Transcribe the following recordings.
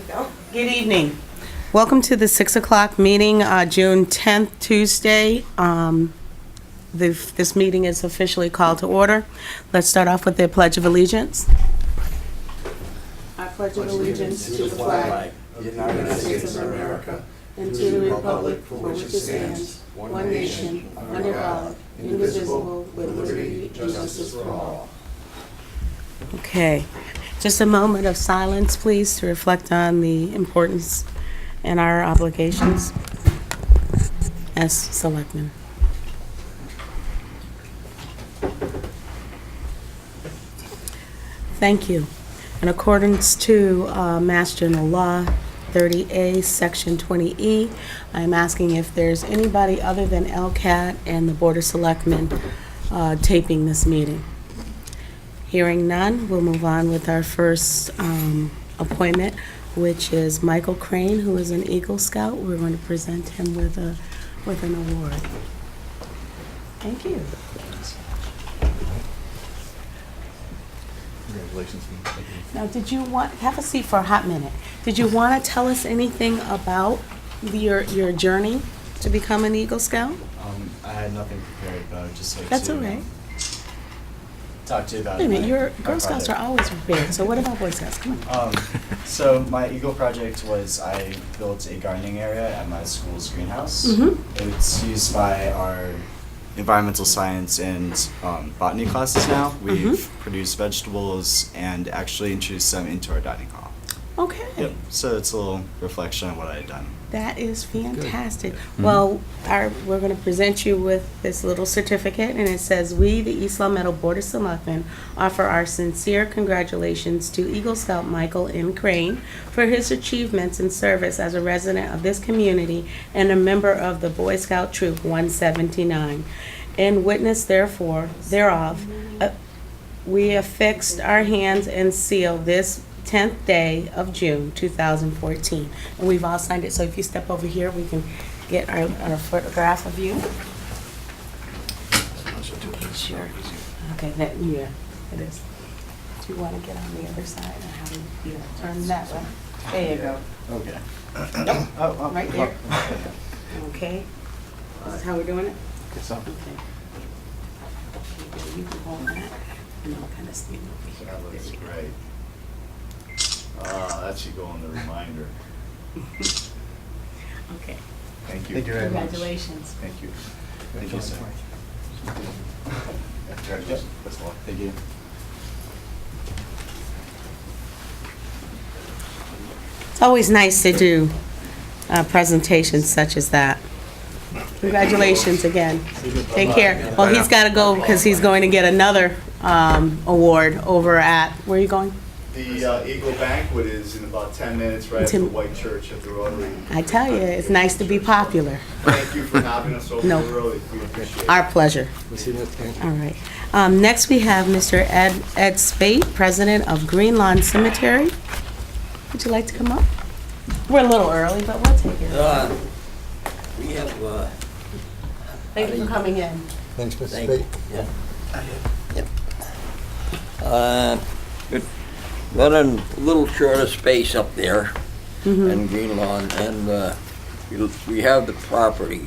Good evening. Welcome to the 6 o'clock meeting, June 10th, Tuesday. This meeting is officially called to order. Let's start off with the Pledge of Allegiance. I pledge allegiance to the flag of the United States of America and to the republic for which it stands, one nation, under God, indivisible, with liberty and justice for all. Okay. Just a moment of silence, please, to reflect on the importance and our obligations as selectmen. Thank you. In accordance to Mass General Law 30A, Section 20E, I'm asking if there's anybody other than LCAT and the Board of Selectmen taping this meeting. Hearing none, we'll move on with our first appointment, which is Michael Crane, who is an Eagle Scout. We're going to present him with an award. Thank you. Congratulations. Now, did you want, have a seat for a hot minute. Did you want to tell us anything about your journey to become an Eagle Scout? I had nothing prepared, but I would just like That's to all right. talk to you about Wait a minute, your my Girl Scouts are project. always prepared, so what about Boy Scouts? Come on. So my Eagle project was I built a gardening area at my school's greenhouse. Mhm. It's used by our environmental science and botany classes now. We've produced vegetables and actually introduced them into our dining hall. Okay. Yep. So it's a little reflection of what I had done. That is fantastic. Well, we're going to present you with this little certificate, and it says, "We, the East Long Meadow Board of Selectmen, offer our sincere congratulations to Eagle Scout Michael M. Crane for his achievements and service as a resident of this community and a member of the Boy Scout Troop 179. In witness thereof, we affixed our hands and seal this 10th day of June 2014. And we've all signed it, so if you step over here, we can get our photograph of you. Sure. Okay, yeah, it is. Do you want to get on the other side, or how do you turn that way? There you go. Okay. Yep, Oh, right there. Okay. This is how we're doing it? Guess so. Okay. Okay, you can hold that, and I'll kind of stand over here. That looks There you go. great. That should go on the reminder. Okay. Thank you. Thank you very much. Congratulations. Thank you. Thank you, sir. Congratulations. Best of luck. Thank you. It's always nice to do presentations such as that. Congratulations again. Take care. Well, he's got to go because he's going to get another award over at, where are you going? The Eagle Banquet is in about 10 minutes right after the White Church at the Rotary. I tell you, it's nice to be popular. Thank you for having us over No. early. We appreciate it. Our pleasure. All right. Next, we have Mr. Ed Spate, President of Green Lawn Cemetery. Would you like to come up? We're a little early, but we'll take it. We have, Thank you for coming in. Thanks, Mr. thank Spate. you. Yeah. Yep. Running a little short of space up there in Green Lawn, and we have the property.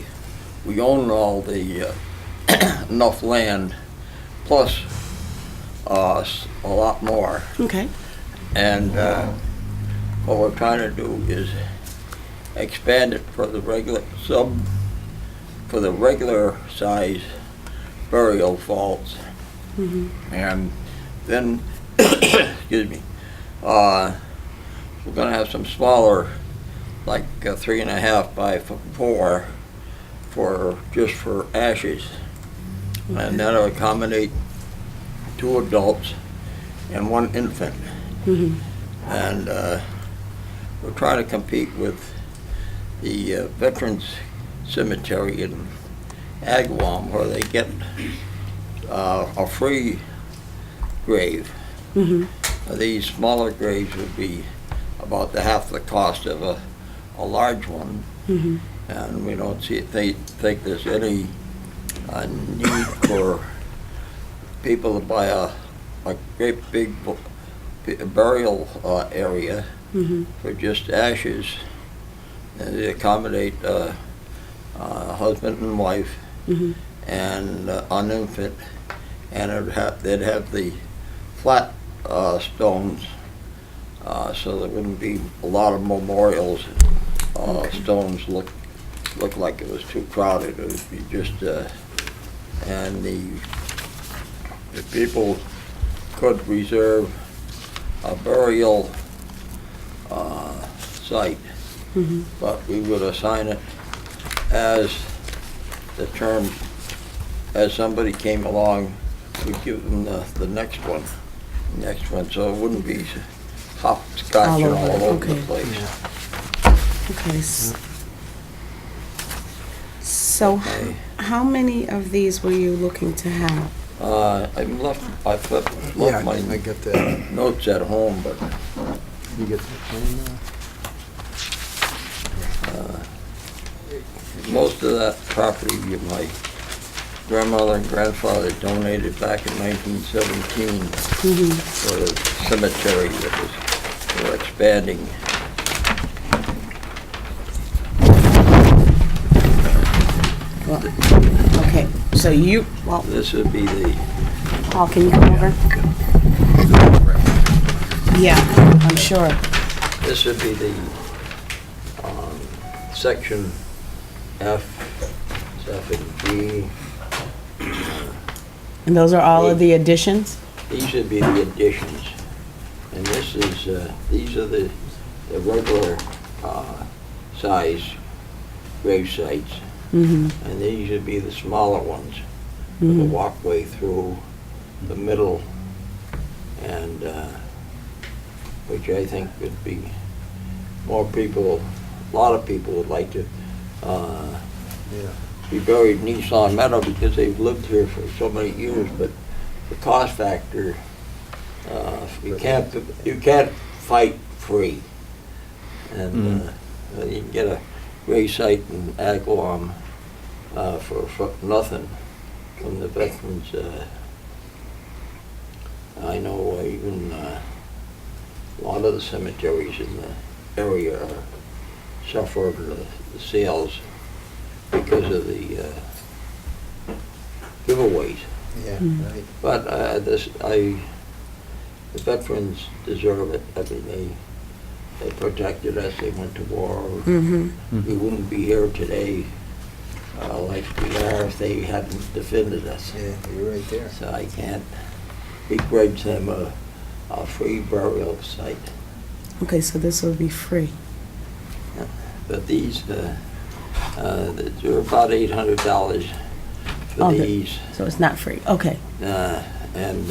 We own all the enough land, plus a lot more. Okay. And what we're trying to do is expand it for the regular size burial vaults. And then, excuse me, we're gonna have some smaller, like 3.5 by 4, just for ashes. And that'll accommodate 2 adults and 1 infant. And we're trying to compete with the Veterans Cemetery in Agawam, where they get a free grave. These smaller graves would be about half the cost of a large one. And we don't think there's any need for people to buy a great big burial area for just ashes, and they accommodate husband and wife and an infant, and they'd have the flat stones, so there wouldn't be a lot of memorials. Stones look like it was too crowded. It would be just, and the people could reserve a burial site, but we would assign it as the term, as somebody came along, we'd give them the next one, so it wouldn't be hopscotching all over the place. Okay. So, how many of these were you looking to have? I left my I get that. notes at home, but You get the plan most of that property my grandmother and grandfather donated back in 1917 for the cemetery that they were expanding. Well, okay, so This would be the Paul, can you come over? Yeah, I'm sure. This would be the section F and G. And those are all of the additions? These would be the additions. And this is, these are the regular size grave sites. And these would be the smaller ones, with a walkway through the middle, and which I think would be more people, a lot of people would like to be buried in East Long Meadow because they've lived here for so many years, but the cost factor, you can't fight free. And you can get a grave site in Agawam for nothing from the veterans. I know even a lot of the cemeteries in the area suffer the sales because of the giveaways. Yeah, right. But the veterans deserve it. I mean, they protected us. They went to war. We wouldn't be here today like we are if they hadn't defended us. Yeah, you're right there. So I can't begrudge them a free burial site. Okay, so this will be free. But these, they're about $800 for these. So it's not free, okay. And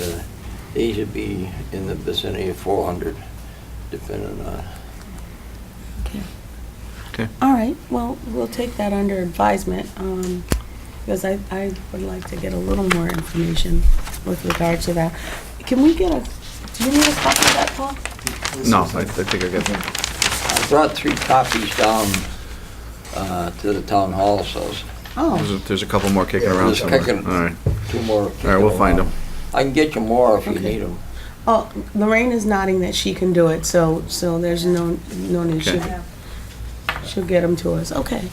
these would be in the vicinity of 400, depending on. Okay. Okay. All right, well, we'll take that under advisement, because I would like to get a little more information with regard to that. Can we get do you need a copy of that, Paul? No, I think I got that. I brought 3 copies down to the town hall, so. Oh, There's a couple more kicking around Just somewhere. kicking- All right. 2 more. All right, we'll find them. I can get you more if you Okay. need them. oh, Lorraine is nodding that she can do it, so there's no need. Okay. She'll get them to us, okay.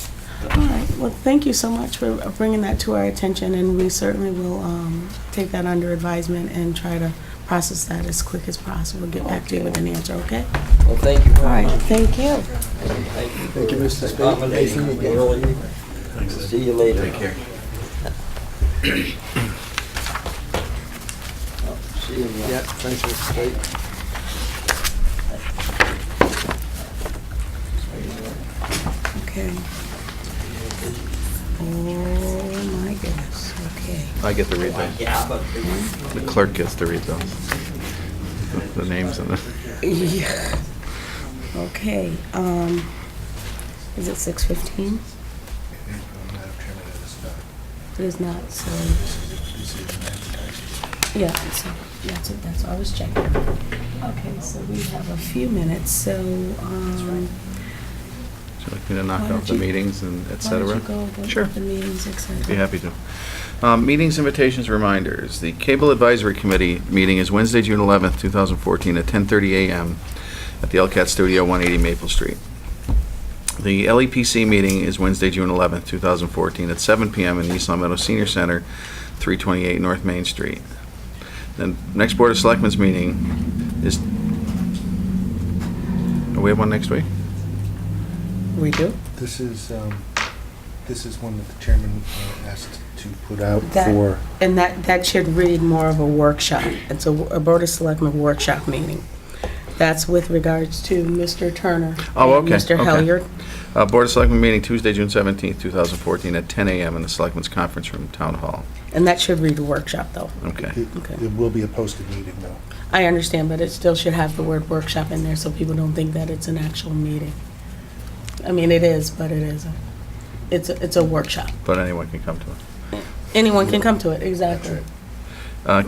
All right, well, thank you so much for bringing that to our attention, and we certainly will take that under advisement and try to process that as quick as possible, get back to you with an answer, okay? Well, thank you All very right, much. thank you. Thank you, Mr. Spade. Accommodating Thank you. early. See you later. Take care. See you. Yeah, thanks, Mr. Spade. Okay. Oh, my goodness, okay. I get to read those. Yeah, but The clerk gets to read those. The names and the. Yeah. Okay, is it 6:15? It is not, so. Yeah, so, that's all I was checking. Okay, so we have a few minutes, so, Would you like me to knock Why out don't the you- meetings and et why don't cetera? you go over Sure. the meetings, et cetera? Be happy to. Meetings, invitations, reminders. The Cable Advisory Committee meeting is Wednesday, June 11th, 2014, at 10:30 a.m. at the LCAT Studio, 180 Maple Street. The LEPC meeting is Wednesday, June 11th, 2014, at 7 p.m. in the East Long Meadow Senior Center, 328 North Main Street. Then next Board of Selectmen's meeting is... Oh, we have one next week? We do? This is one that the chairman asked to put out That- for, And that should read more of a workshop. It's a Board of Selectmen workshop meeting. That's with regards to Mr. Turner. Oh, and okay, Mr. okay. Hilliard. Board of Selectmen meeting Tuesday, June 17th, 2014, at 10 a.m. in the Selectmen's Conference Room, Town Hall. And that should read workshop, though. Okay. Okay. it will be a posted meeting, though. I understand, but it still should have the word workshop in there so people don't think that it's an actual meeting. I mean, it is, but it isn't. It's a workshop. But anyone can come to it. Anyone can come to it, exactly.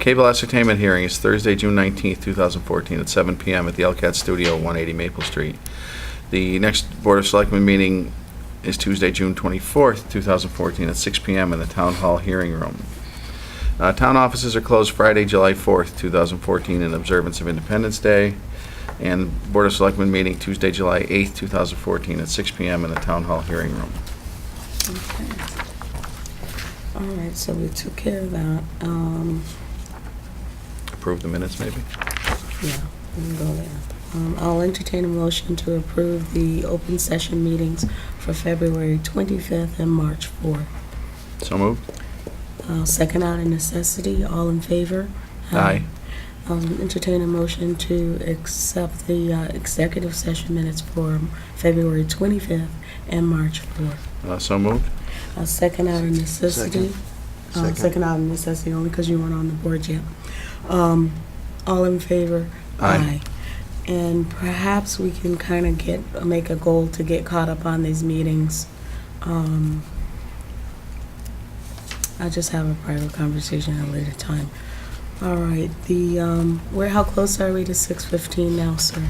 Cable ascertainment hearing is Thursday, June 19th, 2014, at 7 p.m. at the LCAT Studio, 180 Maple Street. The next Board of Selectmen meeting is Tuesday, June 24th, 2014, at 6 p.m. in the Town Hall hearing room. Town offices are closed Friday, July 4th, 2014, in observance of Independence Day. And Board of Selectmen meeting Tuesday, July 8th, 2014, at 6 p.m. in the Town Hall hearing room. Okay. All right, so we took care of that. Approve the minutes, maybe? Yeah, we can go there. I'll entertain a motion to approve the open session meetings for February 25th and March 4th. So moved? I'll second out of necessity. All in favor? Aye. I'll entertain a motion to accept the executive session minutes for February 25th and March 4th. So moved? I'll second out of necessity. Second. Second out of necessity, only because you weren't on the board yet. All in favor? Aye. And perhaps we can kind of make a goal to get caught up on these meetings. I'll just have a private conversation at a later time. All right, how close are we to 6:15 now, sir?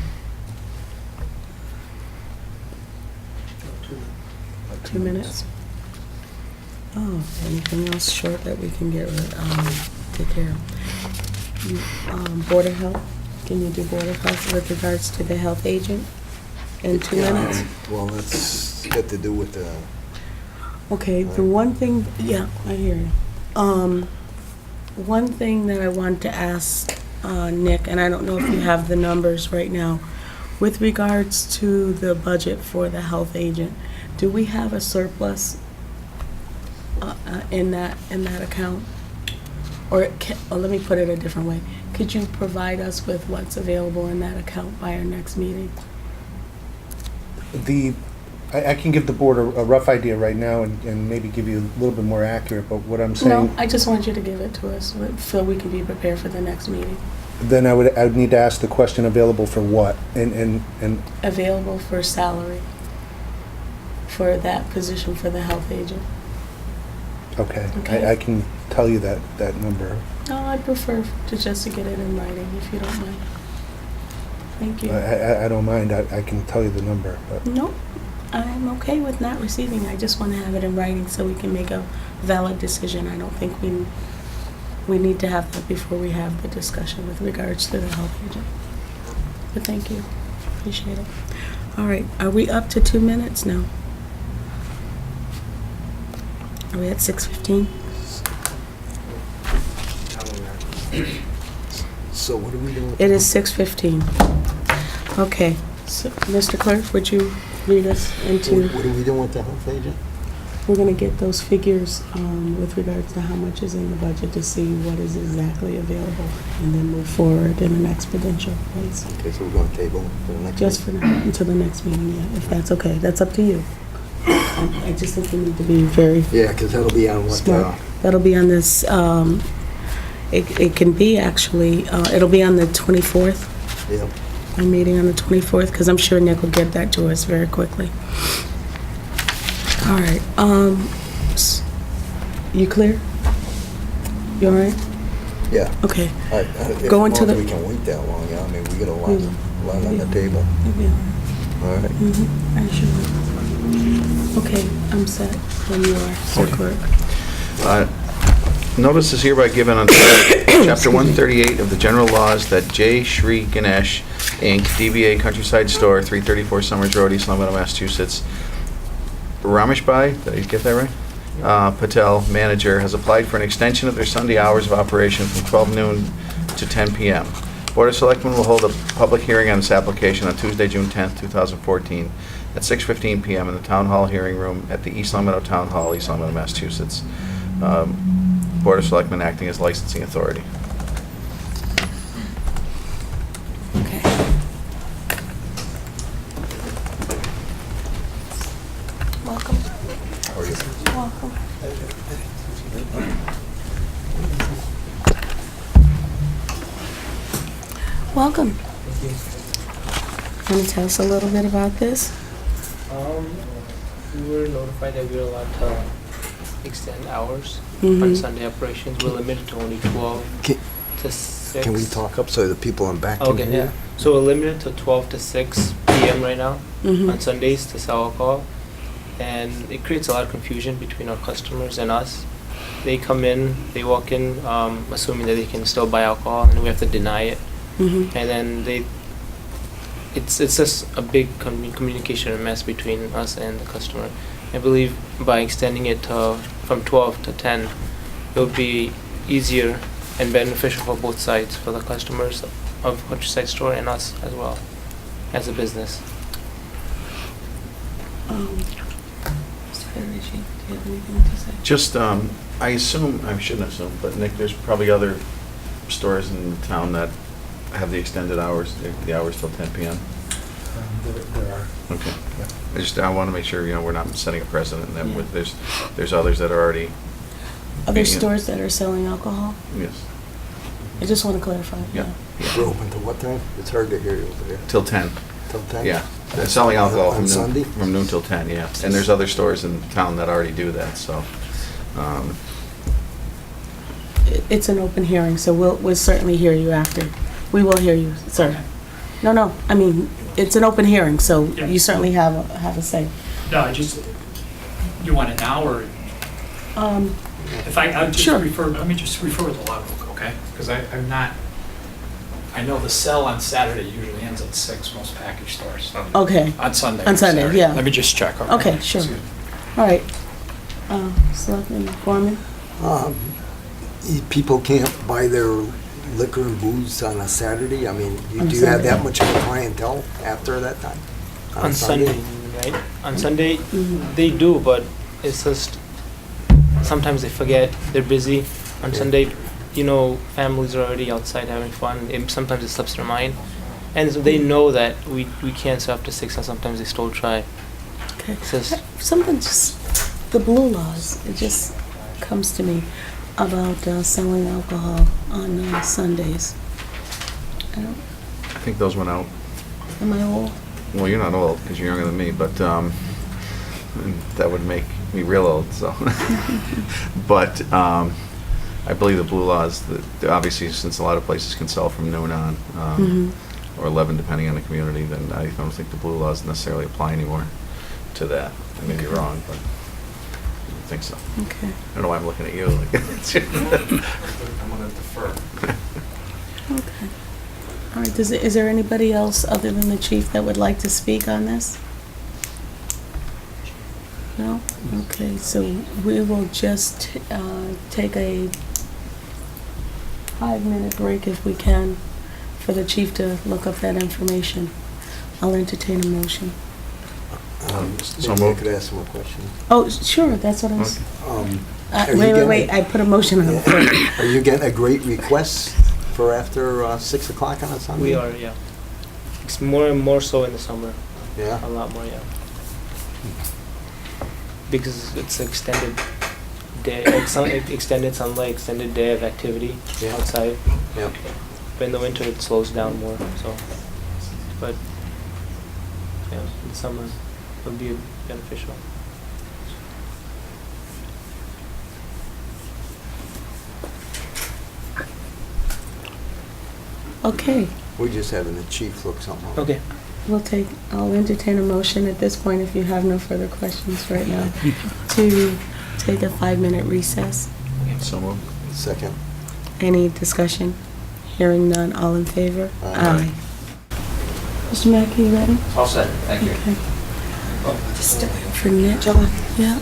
2 minutes? Oh, anything else short that we can take care of? Board of Health, can you do Board of Health with regards to the health agent in 2 minutes? Well, that's got to do with the, Okay, the one thing, yeah, I hear you. One thing that I wanted to ask Nick, and I don't know if you have the numbers right now, with regards to the budget for the health agent, do we have a surplus in that account? Or let me put it a different way. Could you provide us with what's available in that account by our next meeting? I can give the board a rough idea right now and maybe give you a little bit more accurate, but what I'm saying... No, I just want you to give it to us so we can be prepared for the next meeting. Then I would need to ask the question, available for what? And Available for salary for that position for the health agent. okay, Okay. I can tell you that number. No, I prefer to get it in writing, if you don't mind. Thank you. I don't mind, I can tell you the number, but... No, I'm okay with not receiving. I just want to have it in writing so we can make a valid decision. I don't think we need to have that before we have the discussion with regards to the health agent. But thank you. Appreciate it. All right, are we up to 2 minutes now? Are we at 6:15? so what are we doing? It is 6:15. Okay, so, Mr. Clerk, would you lead us into, What are we doing with the health agent? we're gonna get those figures with regards to how much is in the budget to see what is exactly available, and then move forward in an exponential pace. Okay, so we're going to table for the next Just for now, until the next meeting, yeah, if that's okay. That's up to you. I just think we need to be very Yeah, because that'll be on what, smart. That'll be on this, it can be actually, it'll be on the 24th. yeah. I'm meeting on the 24th, because I'm sure Nick will get that to us very quickly. All right, you clear? You all right? Yeah. Okay. Go Go into the- We can wait that long, yeah, I mean, we got a lot, We will. lot on the Yeah. table. Yeah. All right. Mm-hmm, I sure will. Okay, I'm set when you are, Sir Okay. Clerk. Notice is hereby given under Chapter 138 of the General Laws that J. Shri Ganesh Inc., DBA Countryside Store, 334 Summers Road, East Long Meadow, Massachusetts. Rameshbhai, did I get that right? Patel, manager, has applied for an extension of their Sunday hours of operation from 12 noon to 10 p.m. Board of Selectmen will hold a public hearing on this application on Tuesday, June 10th, 2014, at 6:15 p.m. in the Town Hall hearing room at the East Long Meadow Town Hall, East Long Meadow, Massachusetts. Board of Selectmen acting as licensing authority. Okay. Welcome. How are you? Welcome. Welcome. Want to tell us a little bit about this? We were notified that we were allowed to extend hours Mhm. on Sunday operations. We're limited to only 12 Can, to 6. can we talk up so the people in back can Okay, hear? yeah. So we're limited to 12 to 6 p.m. right now Mhm. on Sundays to sell alcohol. And it creates a lot of confusion between our customers and us. They come in, they walk in assuming that they can still buy alcohol, and we have to deny it. Mhm. And then it's just a big communication mess between us and the customer. I believe by extending it to, from 12 to 10, it would be easier and beneficial for both sides, for the customers of Countryside Store and us as well, as a business. Mr. Federici, do you have anything to say? Just, I assume, I shouldn't assume, but Nick, there's probably other stores in town that have the extended hours, the hours till 10 p.m. There are. Okay. Yeah. I want to make sure, we're not setting a precedent, and that there's others that are already, Other Yeah. stores that are selling alcohol? yes, I just want to clarify. yeah, We're open to what time? It's hard to hear you over there. till 10, Till 10? yeah. They're selling alcohol On Sunday? from noon till 10, yeah. And there's other stores in town that already do that, so. It's an open hearing, so we'll certainly hear you after. We will hear you, sir. No, I mean, it's an open hearing, so Yeah. you certainly have a say. No, you want it now, or if I'll just Sure. let me just refer to the logbook, okay? Because I'm not, I know the sale on Saturday usually ends at 6, most package stores. Okay, On Sunday. On Sunday, Saturday. yeah. Let me just check, okay? Okay, sure. Excuse me. all right. Selectman Gorman? People can't buy their liquor and booze on a Saturday? I mean, On do you have Sunday. that much of a clientele after that time? On Sunday, right? On Sunday, they do, but it's just, sometimes they forget, they're busy. On Yeah. Sunday, families are already outside having fun, sometimes it slips their mind. And so they know that we can't sell after 6, and sometimes they still try. Okay. It's just, Something just, the blue laws, it just comes to me about selling alcohol on Sundays. I think those went out. Am I old? Well, you're not old, because you're younger than me, but and that would make me real old, so. But I believe the blue laws, obviously, since a lot of places can sell from noon on, Mhm. or 11, depending on the community, then I don't think the blue laws necessarily apply anymore to that. I may be wrong, but I don't think so. Okay. I don't know why I'm looking at you like. I'm gonna defer. Okay. All right, is there anybody else other than the chief that would like to speak on this? No? Okay, so we will just take a 5-minute break if we can for the chief to look up that information. I'll entertain a motion. So Maybe I moved. could ask him a question. Oh, sure, that's what I was, Are you wait, getting- I put a motion on the floor. Are you getting a great request for after 6 o'clock on a Sunday? we are, yeah. It's more and more so in the summer, Yeah? a lot more, yeah. Because it's extended day, extended sunlight, extended day of activity Yeah. outside. Yep. But in the winter, it slows down more, so, but, yeah, in the summer, it'll be beneficial. Okay, We're just having the chief look something up. Okay. I'll entertain a motion at this point if you have no further questions right now, to take a 5-minute recess. So moved. Second. Any discussion? Hearing none, all in favor? Aye. Mr. Mackey, you ready? All set, thank you. Okay. Just for Nick. Yeah.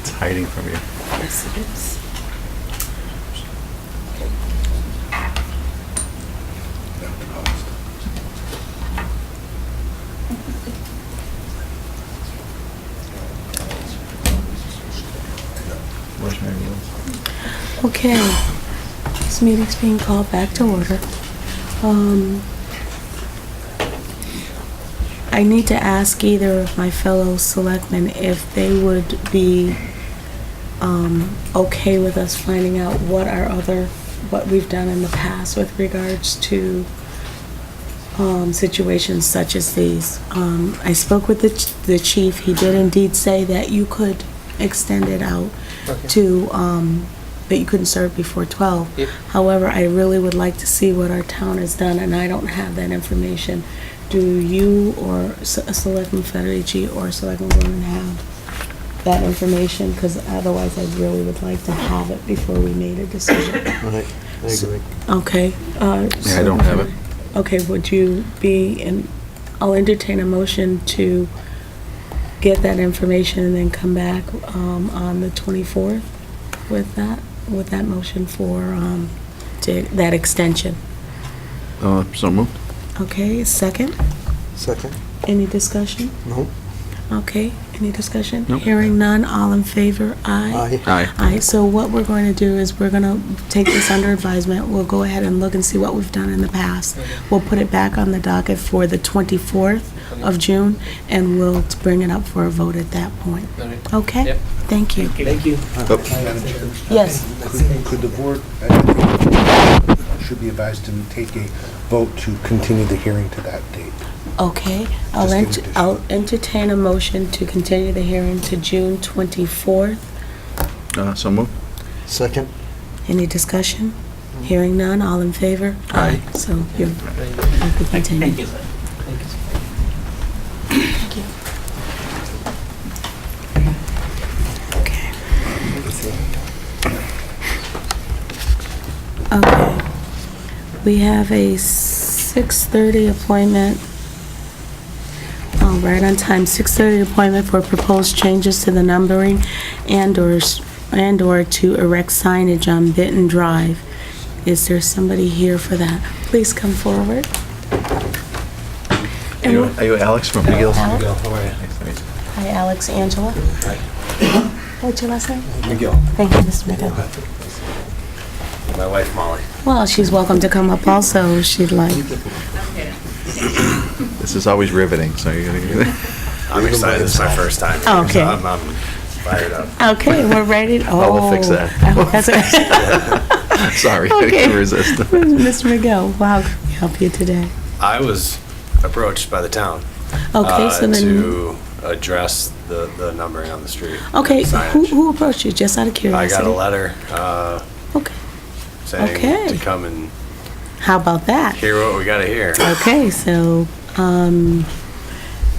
It's hiding from you. Yes, it is. Where's Mary Lou? Okay, this meeting's being called back to order. I need to ask either of my fellow selectmen if they would be okay with us finding out what we've done in the past with regards to situations such as these. I spoke with the chief. He did indeed say that you could extend it out to, that you couldn't serve before 12. Yep. However, I really would like to see what our town has done, and I don't have that information. Do you or Selectman Federici or Selectman Gorman have that information? Because otherwise, I really would like to have it before we made a decision. Right, I agree. Okay. Yeah, I don't have it. Okay, would you be, and I'll entertain a motion to get that information and then come back on the 24th with that motion for that extension. So moved. Okay, second? Second? Any discussion? No? Okay, any discussion? Nope. Hearing none, all in favor? Aye. Aye. Aye. Aye, so what we're going to do is we're going to take this under advisement. We'll go ahead and look and see what we've done in the past. We'll put it back on the docket for the 24th of June, and we'll bring it up for a vote at that point. Okay? Yep. Thank you. Thank you. Oh. Yes. Could the board, should be advised to take a vote to continue the hearing to that date? Okay, Just give I'll entertain a motion to continue the hearing to June 24th. So moved. Second? Any discussion? Hearing none, all in favor? Aye. So you can continue. Thank you, sir. Thank you, sir. Thank you. Okay. Okay. We have a 6:30 appointment. Right on time, 6:30 appointment for proposed changes to the numbering and/or to erect signage on Benton Drive. Is there somebody here for that? Please come forward. Are you Alex from McGill's? Alex? How are you? Nice to meet you. Hi, Alex. Angela? Hi. What's your last name? McGill. Thank you, Mr. McGill. My wife, Molly. Well, she's welcome to come up also, if she'd like. This is always riveting, so you're gonna. I'm excited. This is my first time. Oh, here, so okay. I'm fired up. Okay, we're ready. Oh, we'll fix that. That's it. Sorry, I Okay. can resist. Mr. McGill, how can we help you today? I was approached by the town Okay, so then, to address the numbering on the street. okay, signage. who approached you, just out of I curiosity? got a letter Okay, saying Okay. to come and how about that? hear what we got to hear. Okay, so,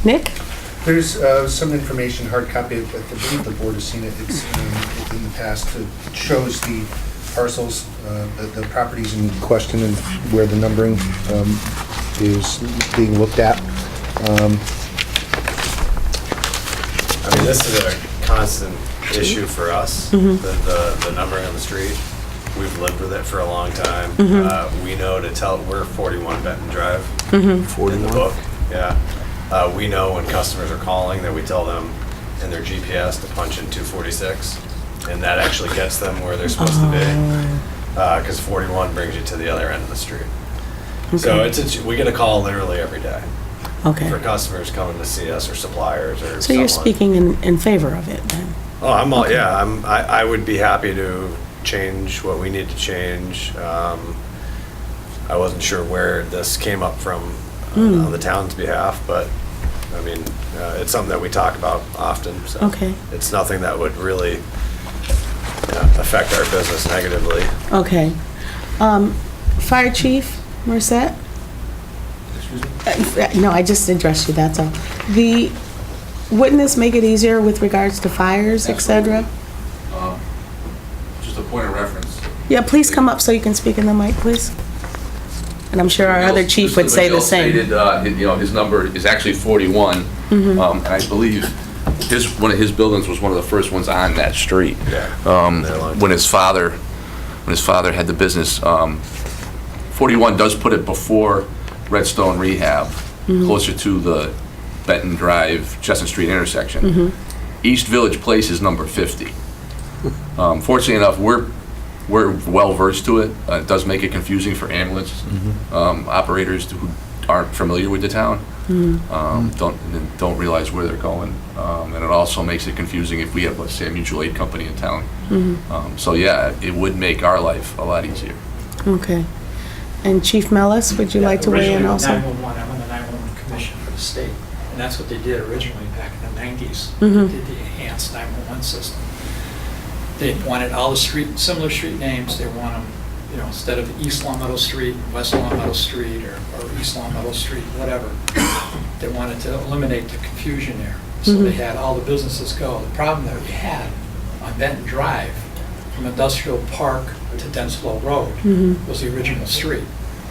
Nick? There's some information, hard copy, I believe the board has seen it, it's in the past, it shows the parcels, the properties in question and where the numbering is being looked at. I mean, this is a constant issue for us, the numbering on the street. We've lived with it for a long time. We know to tell, we're 41 Benton Drive in the 41? book. Yeah. We know when customers are calling that we tell them in their GPS to punch in 246, and that actually gets them where they're supposed to be. Because 41 brings you to the other end of the street. So Okay. we get a call literally every day Okay, for customers coming to see us or suppliers or so you're someone. speaking in favor of it, then? Oh, I'm all, yeah, I would be happy to change what we need to change. I wasn't sure where this came up from on the town's behalf, but, I mean, it's something that we talk about often, so. Okay. It's nothing that would really affect our business negatively. Okay. Fire Chief Merced? No, I just addressed you, that's all. Wouldn't this make it easier with regards to fires, et cetera? Yeah, please come up so you can speak in the mic, please. And I'm sure our other chief would say the same. Stated, his number is actually 41, and I believe one of his buildings was one of the first ones on that street. When his father had the business, 41 does put it before Redstone Rehab, closer to the Benton Drive, Chestnut Street intersection. East Village Place is number 50. Fortunately enough, we're well versed to it. It does make it confusing for ambulance operators who aren't familiar with the town. Don't realize where they're going, and it also makes it confusing if we have, let's say, a mutual aid company in town. So yeah, it would make our life a lot easier. Okay. And Chief Mellis, would you like to weigh in also? Originally, 911, I'm on the 911 commission for the state, and that's what they did originally back in the 90s. They did the enhanced 911 system. They wanted all the similar street names. They want them, instead of East Long Meadow Street, West Long Meadow Street, or East Long Meadow Street, whatever. They wanted to eliminate the confusion there. So they had all the businesses go. The problem that we had on Benton Drive, from Industrial Park to Denslow Road, was the original street.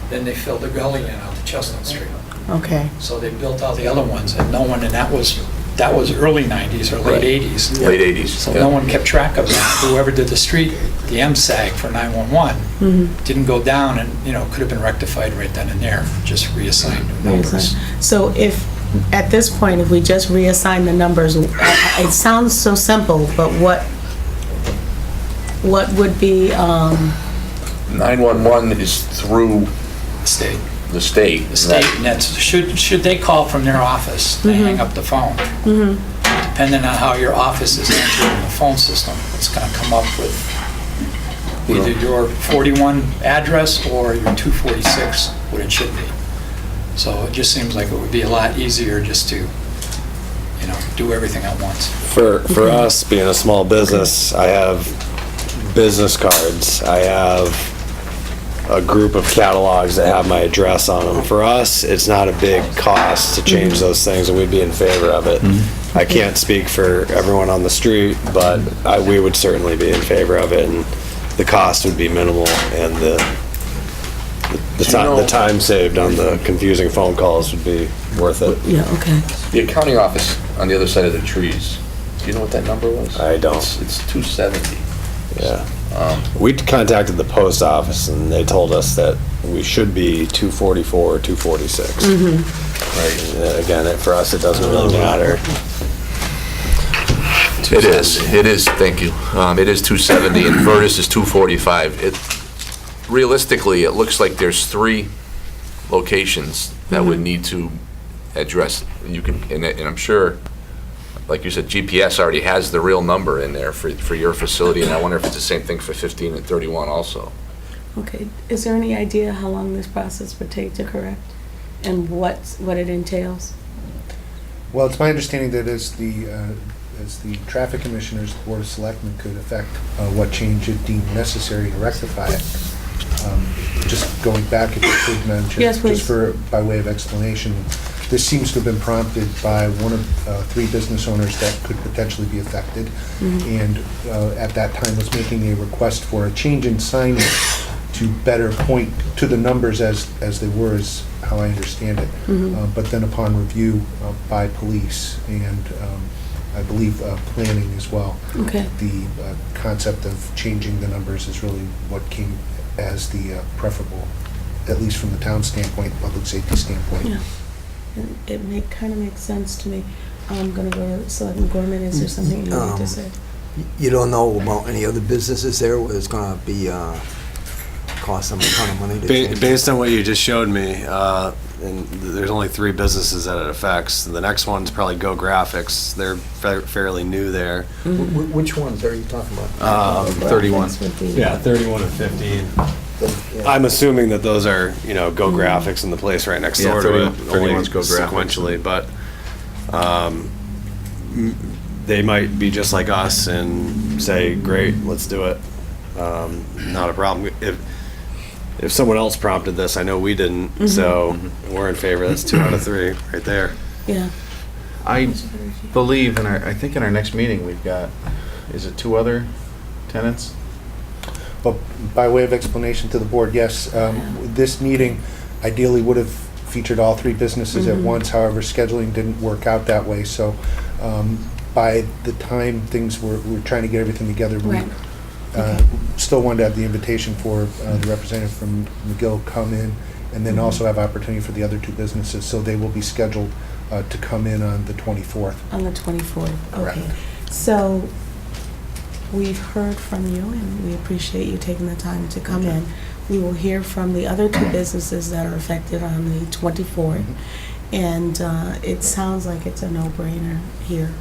Then they filled the gully in out to Chestnut Street. Okay. So they built all the other ones, and no one, and that was early 90s or late 80s. Late 80s. So no one kept track of that. Whoever did the street, the MSAG for 911, didn't go down, and could have been rectified right then and there. Just reassigned new numbers. So if, at this point, if we just reassign the numbers, it sounds so simple, but what would be, 911 is through State. the state. The state, and that's, should they call from their office, they hang up the phone. Depending on how your office is entering the phone system, it's gonna come up with either your 41 address or your 246, what it should be. So it just seems like it would be a lot easier just to, do everything at once. For us, being a small business, I have business cards. I have a group of catalogs that have my address on them. For us, it's not a big cost to change those things, and we'd be in favor of it. I can't speak for everyone on the street, but we would certainly be in favor of it, and the cost would be minimal, and the time saved on the confusing phone calls would be worth it. yeah, okay. The accounting office on the other side of the trees. Do you know what that number was? I don't. It's 270. Yeah. We contacted the post office, and they told us that we should be 244 or 246. Right. Again, for us, it doesn't really matter. It is, thank you. It is 270, and Vertus is 245. Realistically, it looks like there's 3 locations that would need to address, and I'm sure, like you said, GPS already has the real number in there for your facility, and I wonder if it's the same thing for 15 and 31 also. Okay. Is there any idea how long this process would take to correct, and what it entails? Well, it's my understanding that as the traffic commissioners, the Board of Selectmen could affect what change it deemed necessary to rectify it. Just going back, if you could mention, Yes, please. just by way of explanation, this seems to have been prompted by one of 3 business owners that could potentially be affected, and at that time was making a request for a change in signage to better point to the numbers as they were, is how I understand it. But then upon review by police and I believe planning as well, Okay. the concept of changing the numbers is really what came as the preferable, at least from the town standpoint, public safety standpoint. Yeah. It kind of makes sense to me. I'm going to go to Selectman Gorman. Is there something you need to say? You don't know about any other businesses there where it's gonna be, cost them a ton of money to change? Based on what you just showed me, and there's only 3 businesses that it affects. The next one's probably Go Graphics. They're fairly new there. Which ones are you talking about? 31. Yeah, 31 and 15. I'm assuming that those are, Go Graphics in the place right next Yeah, door 30 to it, only 31's Go Graphics. sequentially, but they might be just like us and say, great, let's do it. Not a problem. If someone else prompted this, I know we didn't, so we're in favor. That's 2 out of 3 right there. Yeah. I believe I think in our next meeting, we've got, is it 2 other tenants? But by way of explanation to the board, yes, this meeting ideally would have featured all three businesses at once. However, scheduling didn't work out that way. So by the time we're trying to get everything together, we still wanted to have the invitation for the representative from McGill come in, and then also have opportunity for the other two businesses. So they will be scheduled to come in on the 24th. On the 24th, Correct. okay. So we've heard from you, and we appreciate you taking the time to come in. We will hear from the other two businesses that are affected on the 24th, and it sounds like it's a no-brainer here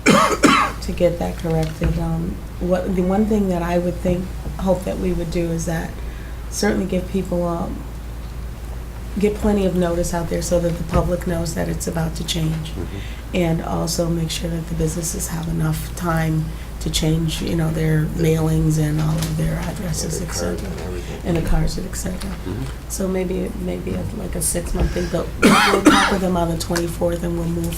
to get that corrected. The one thing that I would hope that we would do is that certainly give people get plenty of notice out there so that the public knows that it's about to change, and also make sure that the businesses have enough time to change, their mailings and all of their addresses, etc., and the cards, etc. So maybe like a 6-month thing, but we'll talk with them on the 24th, and we'll move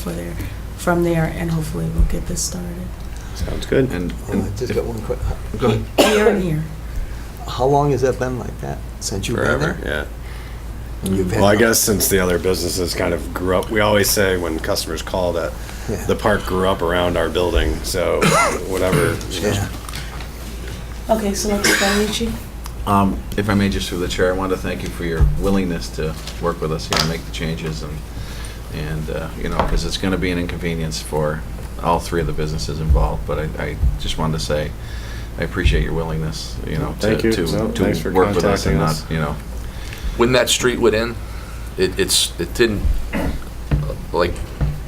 from there, and hopefully we'll get this started. Sounds good. And Just got one quick. go ahead. Here and here. How long has that been like that? Since you've been Forever, there? yeah. And you've had Well, I guess since the other businesses kind of grew up, we always say when customers call that Yeah. the park grew up around our building, so whatever. Yeah. Okay, so let's go, Richie. If I may, just through the chair, I wanted to thank you for your willingness to work with us here and make the changes, and because it's going to be an inconvenience for all three of the businesses involved. But I just wanted to say I appreciate your willingness, Thank you. to Thanks for work with us and contacting not, us. When that street went in, it didn't, like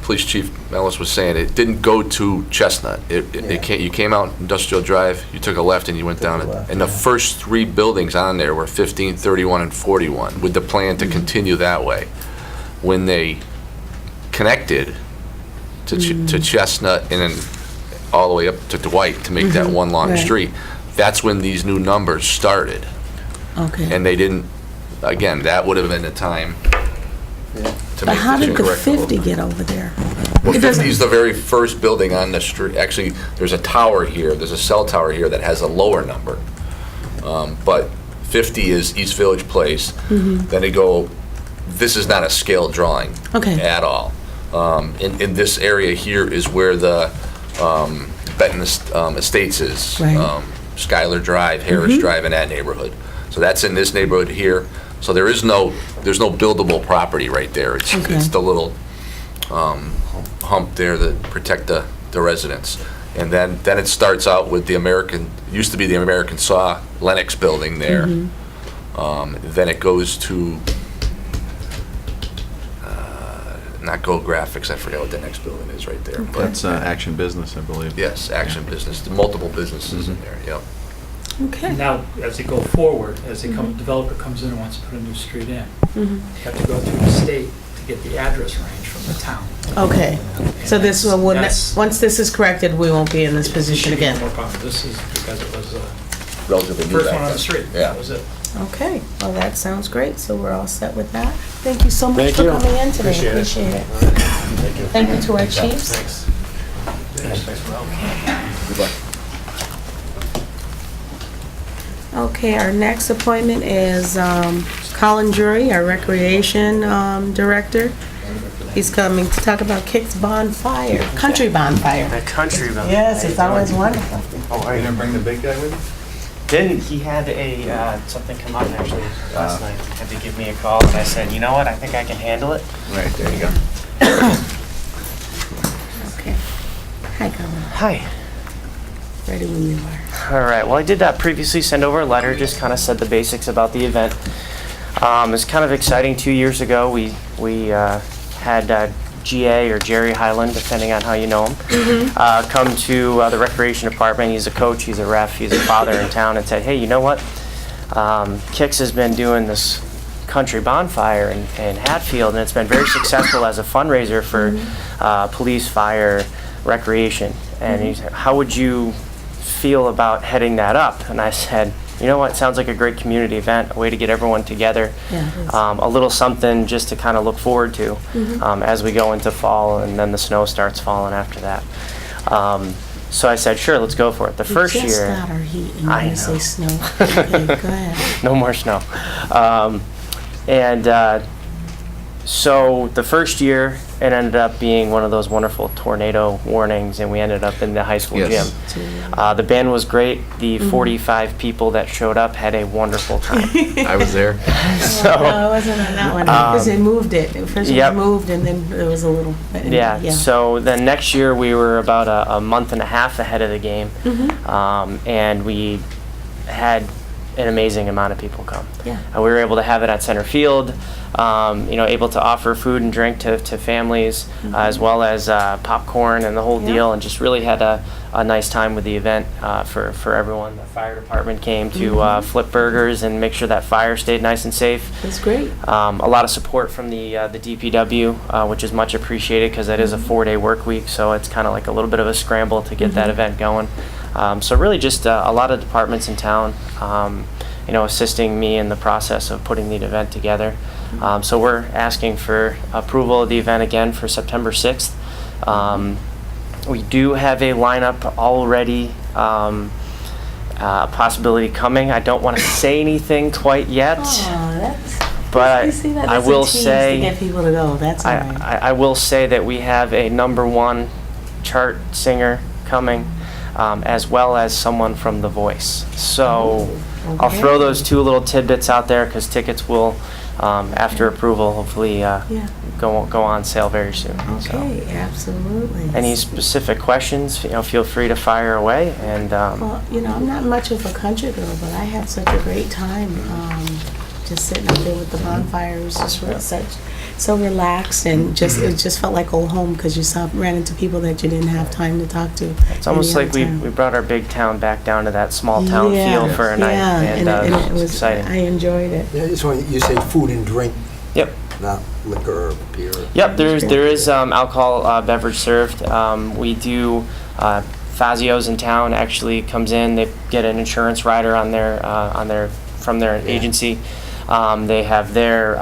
Police Chief Ellis was saying, it didn't go to Chestnut. You came out Industrial Drive, you took a left and you went down it. And the first 3 buildings on there were 15, 31, and 41, with the plan to continue that way. When they connected to Chestnut and then all the way up to Dwight to make that one long Right. street, that's when these new numbers started. Okay. And they didn't, again, that would have been the time to But make how the did the change. 50 get over there? Well, It 50 doesn't- is the very first building on the street. Actually, there's a tower here, there's a cell tower here that has a lower number. But 50 is East Village Place. Then they go, this is not a scale drawing Okay. at all. In this area here is where the Benton Estates is. Right. Schuyler Drive, Harris Drive, in that neighborhood. So that's in this neighborhood here. So there's no buildable property right there. It's Okay. the little hump there that protect the residents. And then it starts out with used to be the American Saw Lennox building there. Then it goes to, not Go Graphics, I forget what the next building is right there. But That's Action Business, I believe. yes, Action Business, multiple businesses in there, yep. Okay. Now, as they go forward, as developer comes in and wants to put a new street in, you have to go through the state to get the address range from the town. Okay. So this will, That's- once this is corrected, we won't be in this position Should be again. no more problem. This is because it was Relatively new first back one on then. the street. Yeah. That was it. Okay, well, that sounds great, so we're all set with that. Thank you so much Thank for you. coming in today. Appreciate it. Appreciate it. Thank you. Thank you to our chiefs. Thanks. Good luck. Okay, our next appointment is Colin Drury, our Recreation Director. He's coming to talk about Kick's Bonfire, Country Bonfire. The country room. Yes, it's always wonderful. Oh, are You you? gonna bring the big guy with you? Didn't he had something come up actually last night? He had to give me a call, and I said, you know what? I think I can handle it. Right, there you go. Okay. Hi, Colin. Hi. Ready when you are. All right. Well, I did previously send over a letter, just kind of said the basics about the event. It's kind of exciting. 2 years ago, we had GA or Jerry Highland, depending on how you know him, come to the recreation department. He's a coach, he's a ref, he's a father in town, and said, hey, you know what? Kix has been doing this country bonfire in Hatfield, and it's been very successful as a fundraiser for police, fire, recreation. And he said, how would you feel about heading that up? And I said, you know what, sounds like a great community event, a way to get everyone together, Yeah, it is. a little something just to kind of look forward to as we go into fall, and then the snow starts falling after that. So I said, sure, let's go for it. The first We just year, got our heat and you're I gonna say know. snow. Okay, go ahead. no more snow. So the first year, it ended up being one of those wonderful tornado warnings, and we ended up in the high school Yes. gym. The band was great. The 45 people that showed up had a wonderful time. I was there. So, No, it wasn't on that one, because they moved it. First it Yep. was moved, and then there was a little. yeah, so then next year we were about a month and a half ahead of the game, and we had an amazing amount of people come. Yeah. We were able to have it at center field, able to offer food and drink to families, as well as popcorn and the whole Yeah. deal, and just really had a nice time with the event for everyone. The fire department came to flip burgers and make sure that fire stayed nice and safe. That's great. A lot of support from the DPW, which is much appreciated because that is a 4-day work week, so it's kind of like a little bit of a scramble to get that event going. So really just a lot of departments in town, assisting me in the process of putting the event together. So we're asking for approval of the event again for September 6th. We do have a lineup already, possibility coming. I don't want to say anything quite yet. Oh, that's. But you see that? I That's will a tease say- to get people to go. That's all right. I will say that we have a #1 chart singer coming, as well as someone from The Voice. So I'll Okay. throw those two little tidbits out there because tickets will, after approval, hopefully go on sale very soon. So, Okay, absolutely. any specific questions, feel free to fire away. And Well, I'm not much of a country girl, but I had such a great time just sitting up there with the bonfire. It was just so relaxed, and it just felt like old home because you ran into people that you didn't have time to talk to. it's almost any like other we time. brought our big town back down to that small town Yeah, feel for a night, yeah, and it was exciting. I enjoyed it. Yeah, just want, you say food and drink, Yep. not liquor or beer. Yep, there is alcohol beverage served. We do Fazio's in town actually comes in. They get an insurance rider on their from their agency. They have their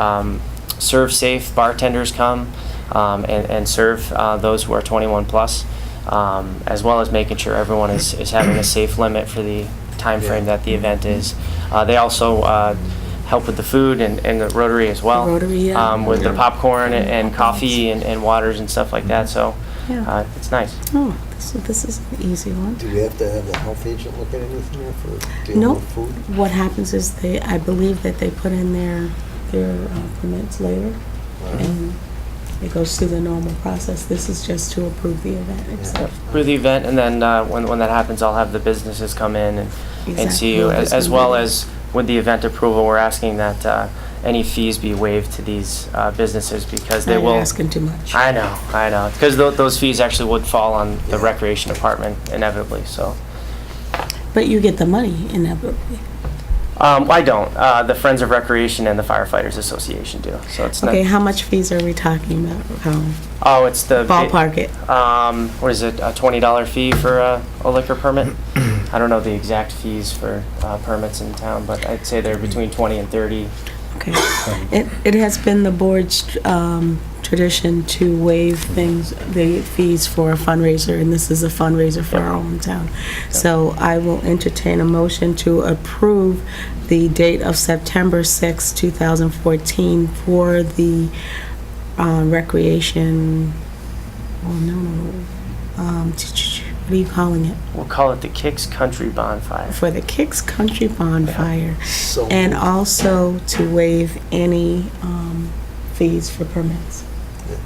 serve safe bartenders come and serve those who are 21 plus, as well as making sure everyone is having a safe limit for the time frame that the event is. They also help with the food and the Rotary as well. The Rotary, yeah. With the popcorn and coffee and waters and stuff like that. So Yeah. it's nice. Oh, this is an easy one. Do we have to have the health agent look at anything there for dealing Nope. with food? What happens is I believe that they put in their permits later, and it goes through the normal process. This is just to approve the event itself. For the event, and then when that happens, I'll have the businesses come in and see Exactly. you, It's as gonna well be- as with the event approval, we're asking that any fees be waived to these businesses because they Now will. you're asking too much. I know, because those fees actually would fall on the recreation department inevitably. So But you get the money inevitably. I don't. The Friends of Recreation and the Firefighters Association do. So it's not. Okay, how much fees are we talking about? Oh, it's the Ballpark it. What is it? A $20 fee for a liquor permit? I don't know the exact fees for permits in town, but I'd say they're between 20 and 30. Okay. It has been the board's tradition to waive the fees for a fundraiser, and this is a fundraiser for our hometown. So I will entertain a motion to approve the date of September 6, 2014 for the recreation, what are you calling it? We'll call it the Kicks Country Bonfire. For the Kicks Country Bonfire. So And also to waive any fees for permits.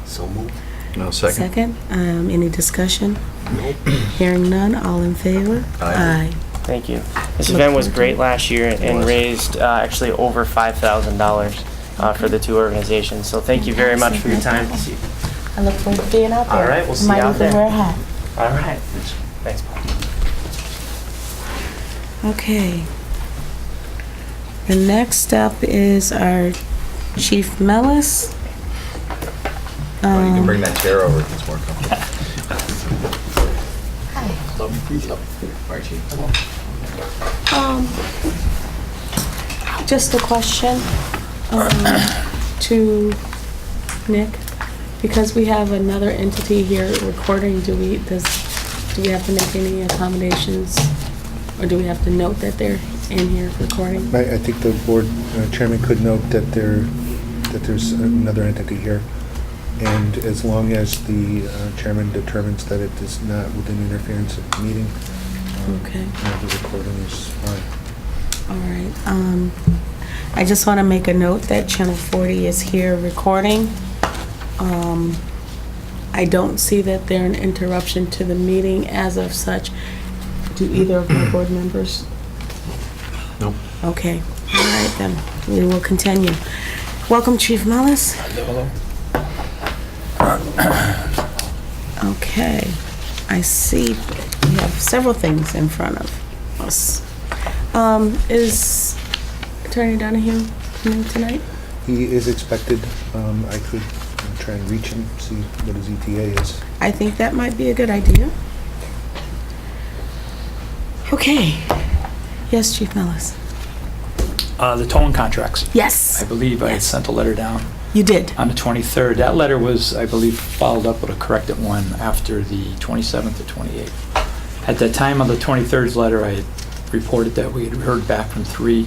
So move. No, second. Any discussion? Nope. Hearing none, all in favor? Aye. Thank you. This Look event was forward to great it. last year and was. raised actually over $5,000 for the two organizations. So thank you very much for your time this evening. I look forward to being out there. All right, we'll see you Might out even there. wear a hat. All right. Thanks, Paul. Okay. The next up is our Chief Mellis. Well, you can bring that chair over if it's more comfortable. Just a question to Nick, because we have another entity here recording. Does Do we have to make any accommodations? Or do we have to note that they're in here recording? I think the board chairman could note that there's another entity here. And as long as the chairman determines that it is not within interference of the meeting, Okay. the recording is fine. All right. I just want to make a note that Channel 40 is here recording. I don't see that they're an interruption to the meeting as of such. Do either of my board members? No. Okay. All right, then. We will continue. Welcome, Chief Mellis. Okay. I see we have several things in front of us. Is Attorney Donahue coming tonight? He is expected. I could try and reach him, see what his ETA is. I think that might be a good idea. Okay. Yes, Chief Mellis. The towing contracts. Yes. I believe I had Yes. sent a letter down You did. on the 23rd. That letter was, I believe, followed up with a corrected one after the 27th or 28th. At the time of the 23rd letter, I had reported that we had heard back from 3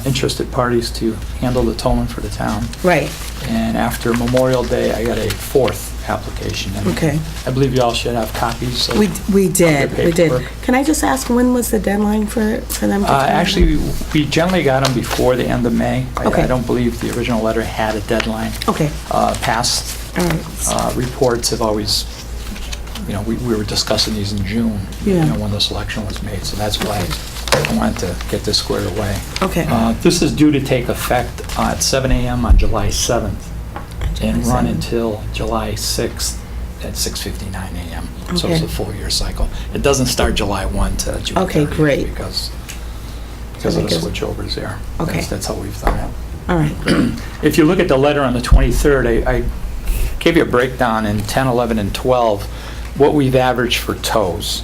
interested parties to handle the towing for the town. Right. And after Memorial Day, I got a 4th application. And Okay. I believe you all should have copies. Of We did. your We did. paperwork. Can I just ask, when was the deadline for them to turn in? Actually, we generally got them before the end of May. Okay. I don't believe the original letter had a deadline. Okay. Past All right. reports have always, we were discussing these in June, Yeah. when the selection was made, so that's why I wanted to get this squared away. Okay. This is due to take effect at 7 a.m. on July 7th and run until July 6th at 6:59 a.m. So it's Okay. a full year cycle. It doesn't start July 1 to June 30th. Okay, great. Because of the switchovers there. Okay. That's how we've done it. All right. If you look at the letter on the 23rd, I gave you a breakdown in 10, 11, and 12, what we've averaged for tows.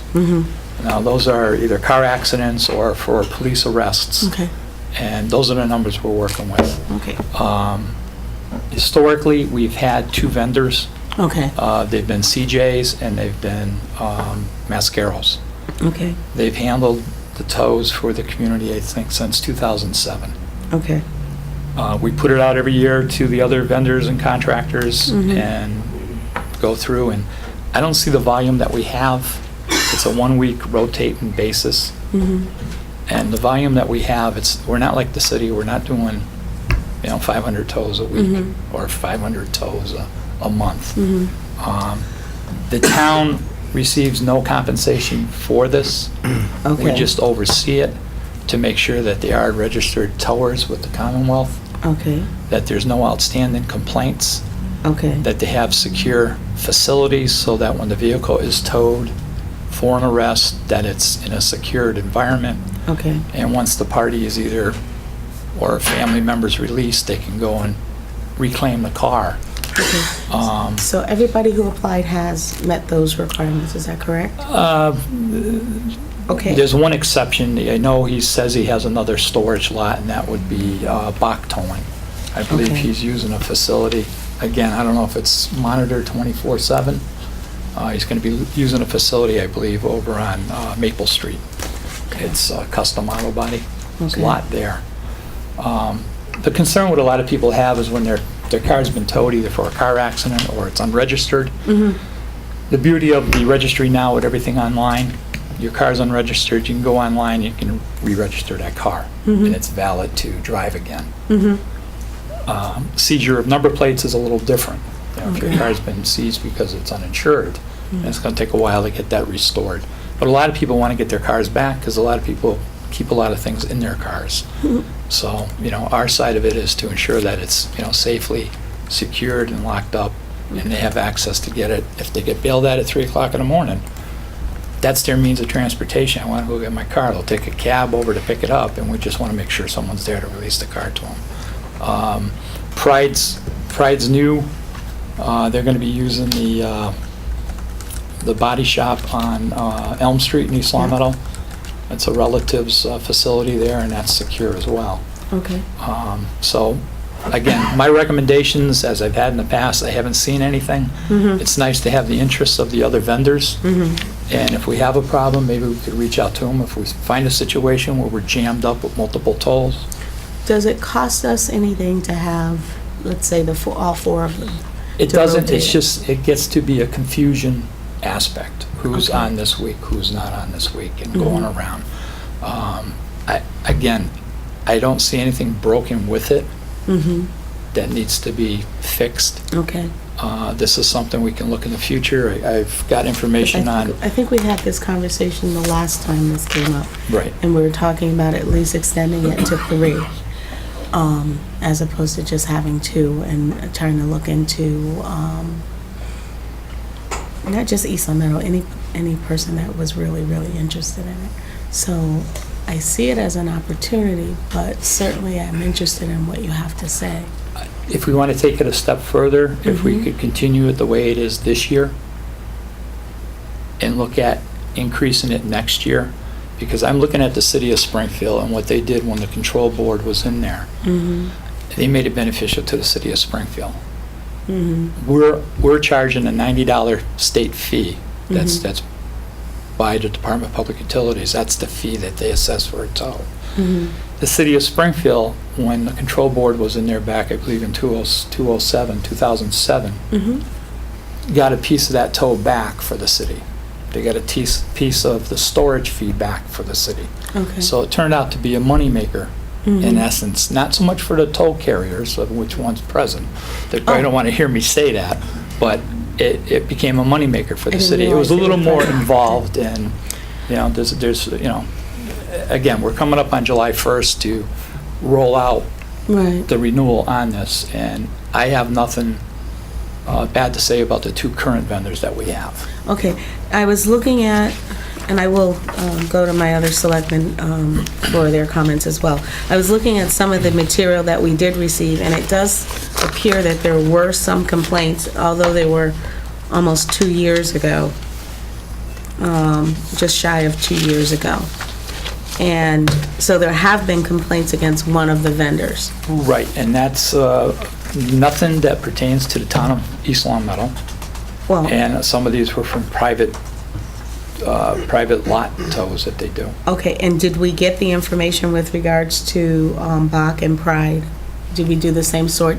Now, those are either car accidents or for police arrests. Okay. And those are the numbers we're working with. Okay. Historically, we've had 2 vendors. Okay. They've been CJ's and they've been Mascaro's. Okay. They've handled the tows for the community, I think, since 2007. Okay. We put it out every year to the other vendors and contractors and go through, and I don't see the volume that we have. It's a 1-week rotating basis. And the volume that we have, we're not like the city, we're not doing, 500 tows a week or 500 tows a month. The town receives no compensation for this. Okay. We just oversee it to make sure that they are registered towers with the Commonwealth, Okay. that there's no outstanding complaints, Okay. that they have secure facilities so that when the vehicle is towed for an arrest, that it's in a secured environment. Okay. And once the party is either, or a family member's released, they can go and reclaim the car. Okay. So everybody who applied has met those requirements, is that correct? Okay. There's one exception. I know he says he has another storage lot, and that would be Bach Towing. I believe Okay. he's using a facility. Again, I don't know if it's monitored 24/7. He's going to be using a facility, I believe, over on Maple Street. It's a custom auto body. There's a Okay. lot there. The concern what a lot of people have is when their car's been towed either for a car accident or it's unregistered. The beauty of the registry now with everything online, your car's unregistered, you can go online, you can re-register that car, and it's valid to drive again. Seizure of number plates is a little different. If your car's been seized because it's uninsured, and it's going to take a while to get that restored. But a lot of people want to get their cars back because a lot of people keep a lot of things in their cars. So, our side of it is to ensure that it's, safely secured and locked up, and they have access to get it. If they get bailed at 3 o'clock in the morning, that's their means of transportation. I want to go get my car. They'll take a cab over to pick it up, and we just want to make sure someone's there to release the car to them. Pride's new. They're going to be using the body shop on Elm Street in East Long Meadow. It's a relative's facility there, and that's secure as well. Okay. So, again, my recommendations, as I've had in the past, I haven't seen anything. It's nice to have the interests of the other vendors And if we have a problem, maybe we could reach out to them. If we find a situation where we're jammed up with multiple tolls, Does it cost us anything to have, let's say, all four of them? it To doesn't, rotate it's it. just, it gets to be a confusion aspect. Who's Okay. on this week, who's not on this week, and going around. Again, I don't see anything broken with it Mm-hmm, that needs to be fixed. okay. This is something we can look in the future. I've got information on, I think we had this conversation the last time this came up, right, and we were talking about at least extending it to 3, as opposed to just having 2, and trying to look into, not just East Long Meadow, any person that was really, really interested in it. So I see it as an opportunity, but certainly I'm interested in what you have to say. if we want to take it a step further, if we Mhm. could continue it the way it is this year and look at increasing it next year, because I'm looking at the city of Springfield and what they did when the control board was in there. Mm-hmm, They made it beneficial to the city of Springfield. mm-hmm, We're charging a $90 state fee. That's Mhm. that's by the Department of Public Utilities. That's the fee that they assess for a tow. mm-hmm, The city of Springfield, when the control board was in there back, I believe in 2007, mm-hmm. got a piece of that tow back for the city. They got a piece of the storage fee back for the city. Okay. So it turned out to be a moneymaker in Mhm. essence, not so much for the toll carriers, of which one's present. They probably Oh. don't want to hear me say that, but it became a moneymaker for I the didn't city. It was a realize they little were more present. involved, and, there's, again, we're coming up on July 1st to roll out Right. the renewal on this, and I have nothing bad to say about the 2 current vendors that we have. Okay, I was looking at, and I will go to my other selectmen for their comments as well. I was looking at some of the material that we did receive, and it does appear that there were some complaints, although they were almost 2 years ago, just shy of 2 years ago. And so there have been complaints against one of the vendors. Right, and that's nothing that pertains to the town of East Long Meadow. Well, And some of these were from private lot tows that they do. okay, and did we get the information with regards to Bach and Pride? Did we do the same sort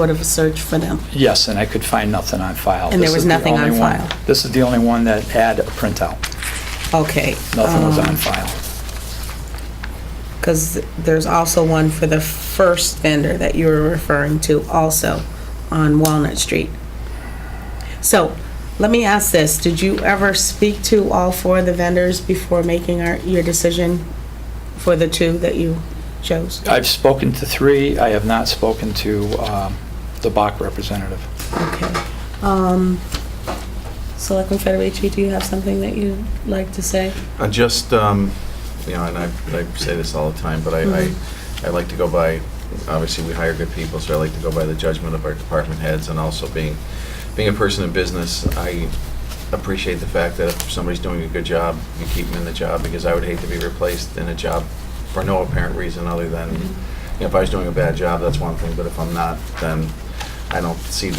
of a search for them? Yes, and I could find nothing on file. And there This was is the nothing on only one- file? This is the only one that had a printout. Okay. Nothing was on file. Because there's also one for the first vendor that you were referring to also on Walnut Street. So, let me ask this, did you ever speak to all 4 of the vendors before making your decision for the 2 that you chose? I've spoken to 3. I have not spoken to the Bach representative. Okay. Selectman Federici, do you have something that you'd like to say? Just, and I say this all the time, but I like to go by, obviously, we hire good people, so I like to go by the judgment of our department heads, and also being a person in business, I appreciate the fact that if somebody's doing a good job, you keep them in the job, because I would hate to be replaced in a job for no apparent reason other than, if I was doing a bad job, that's one thing, but if I'm not, then I don't see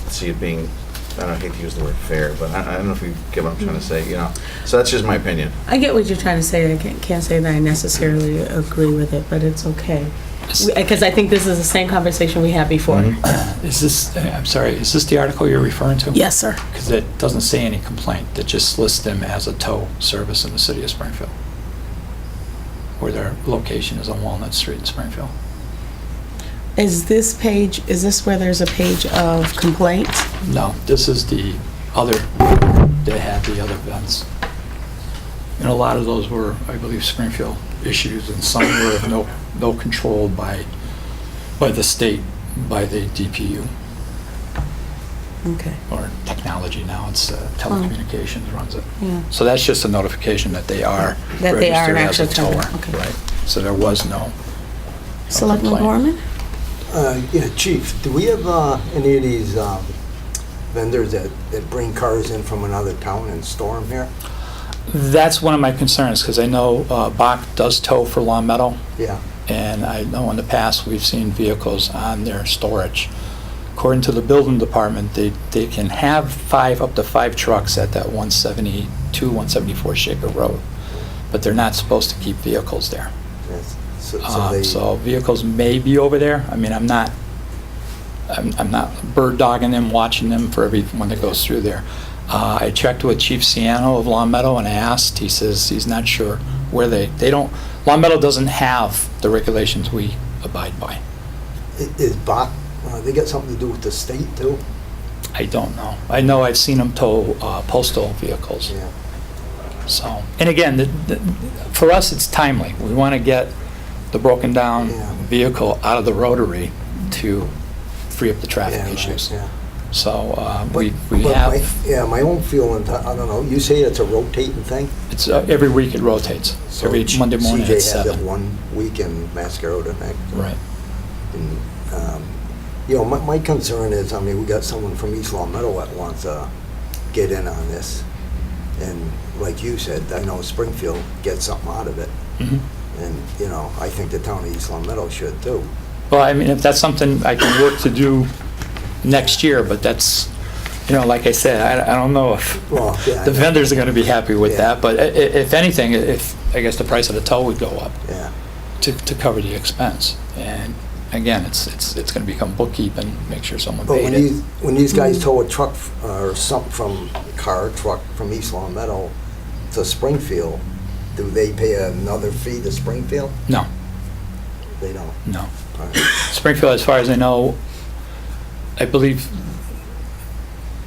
see it being, I hate to use the word fair, but I don't know if you get what I'm trying to say, So that's just my opinion. I get what you're trying to say. I can't say that I necessarily agree with it, but it's okay. Because I think this is the same conversation we had before. Is this, I'm sorry, is this the article you're referring to? Yes, sir. Because it doesn't say any complaint. It just lists them as a tow service in the city of Springfield, where their location is on Walnut Street in Springfield. Is this where there's a page of complaints? No, this is the other, they had the other events. And a lot of those were, I believe, Springfield issues, and some were no control by the state, by the DPU, Okay, or technology now, it's telecommunications runs it. yeah. So that's just a notification that they are That they are an registered as a actual tower. tower, okay. Right, so there was no Selectman complaint. Gorman? Yeah, Chief, do we have any of these vendors that bring cars in from another town and store them here? That's one of my concerns, because I know Bach does tow for Long Meadow, Yeah. and I know in the past we've seen vehicles on their storage. according to the building department, they can have up to five trucks at that 172, 174 Shaker Road, but they're not supposed to keep vehicles there. Yes. So So vehicles may be over there. I mean, I'm not bird dogging them, watching them for everyone that goes through there. I checked with Chief Ciano of Long Meadow and I asked, he says he's not sure where they don't, Long Meadow doesn't have the regulations we abide by. Is Bach, they got something to do with the state too? I don't know. I know I've seen them tow postal vehicles. Yeah. So, and again, for us, it's timely. We want to get the broken down Yeah. vehicle out of the rotary to free up the traffic Yeah, right, issues. yeah. So we But have, my own feeling, I don't know, you say it's a rotating thing? it's every week it rotates. So Every Monday morning at CJ has it 7. 1 week in Mascaro, I think. Right. And, you know, my concern is, I mean, we got someone from East Long Meadow that wants to get in on this. And like you said, I know Springfield gets something out of it. Mhm. And, you know, I think the town of East Long Meadow should too. Well, I mean, if that's something I can work to do next year, but that's, you know, like I said, I don't know if Well, yeah, I the know. vendors are going to be happy with Yeah. that, but if anything, if, I guess the price of the tow would go up Yeah. to cover the expense. And again, it's going to become bookkeeping, make sure someone But paid it. when these guys tow a truck or something from, truck from East Long Meadow to Springfield, do they pay another fee to Springfield? No, They don't. no. All right. Springfield, as far as I know, I believe,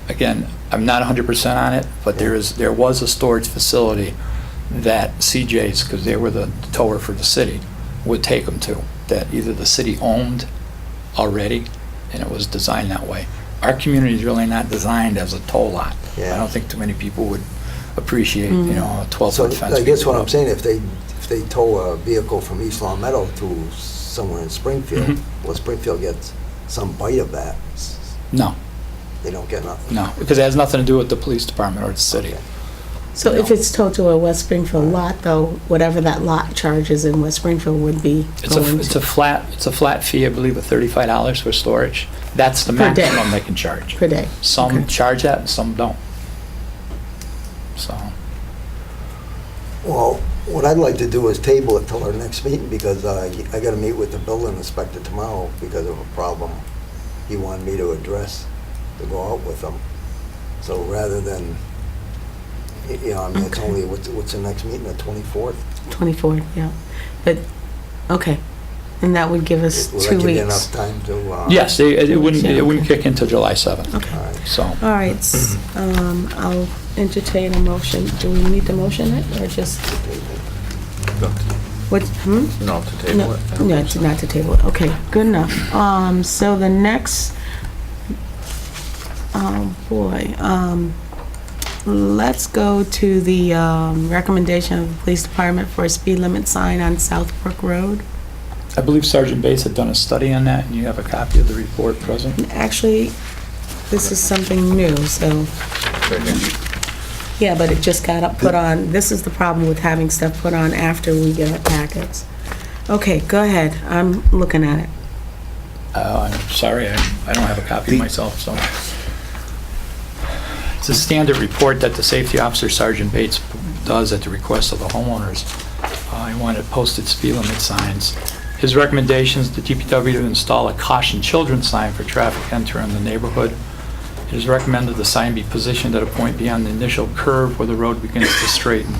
again, I'm not 100% on it, but there was a storage facility that CJ's, because they were the tower for the city, would take them to, that either the city owned already, and it was designed that way. Our community is really not designed as a toll lot. Yeah. I don't think too many people would appreciate, you know, a 12-foot So fence. I guess being what put I'm up. saying, if they tow a vehicle from East Long Meadow to somewhere in Springfield, Mhm. well, Springfield gets some bite of that. No, They don't get nothing. no, because it has nothing to do with the police department or the city. Okay. So if it's towed to a West Springfield lot, though, whatever that lot charges in West Springfield would be It's going a to flat fee, I believe, of $35 for storage. That's the Per day. maximum they can charge. per day. Some Okay. charge that and some don't. So, Well, what I'd like to do is table it till our next meeting, because I got to meet with the building inspector tomorrow because of a problem he wanted me to address, to go out with him. So rather than, you know, I mean, it's Okay. only, what's the next meeting, the 24th? 24, yeah. But, okay. And that would give us Will 2 that give you weeks. enough time to? yes, it wouldn't Okay. kick in till July 7th. Okay. All right. So, All right, I'll entertain a motion. Do we need to motion it, or just, what, No, to table No, it? I don't no, think so. not to table it, okay, good enough. So the next, oh boy, let's go to the recommendation of the police department for a speed limit sign on Southbrook Road. I believe Sergeant Bates had done a study on that, and you have a copy of the report present. Actually, this is something new, so, Right here. yeah, but it just got put on, this is the problem with having stuff put on after we get our packets. Okay, go ahead, I'm looking at it. I'm sorry, I don't have a copy myself, so. It's a standard report that the safety officer, Sergeant Bates, does at the request of the homeowners. He wanted posted speed limit signs. His recommendations, the DPW to install a caution children sign for traffic entering the neighborhood. It is recommended the sign be positioned at a point beyond the initial curve where the road begins to straighten.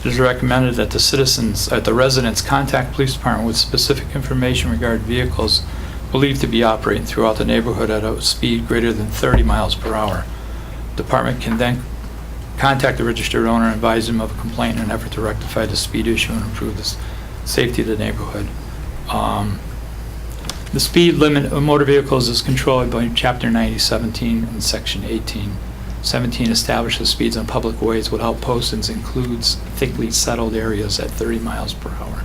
It is recommended that the residents contact police department with specific information regarding vehicles believed to be operating throughout the neighborhood at a speed greater than 30 miles per hour. Department can then contact the registered owner and advise him of a complaint in an effort to rectify the speed issue and improve the safety of the neighborhood. The speed limit of motor vehicles is controlled by Chapter 9017 and Section 18. 17 establishes speeds on public ways without postings, includes thickly settled areas at 30 miles per hour.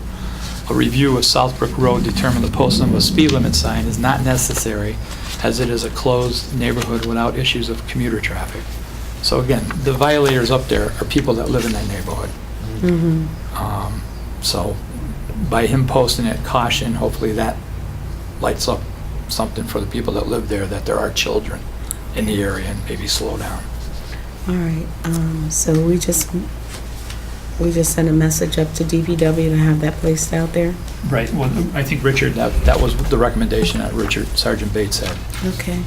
A review of Southbrook Road determined the posting of a speed limit sign is not necessary, as it is a closed neighborhood without issues of commuter traffic. So again, the violators up there are people that live in that neighborhood. So by him posting it, caution, hopefully that lights up something for the people that live there, that there are children in the area, and maybe slow down. All right, so we just sent a message up to DPW to have that placed out there? Right, well, I think Richard, that was the recommendation that Sergeant Bates had. Okay.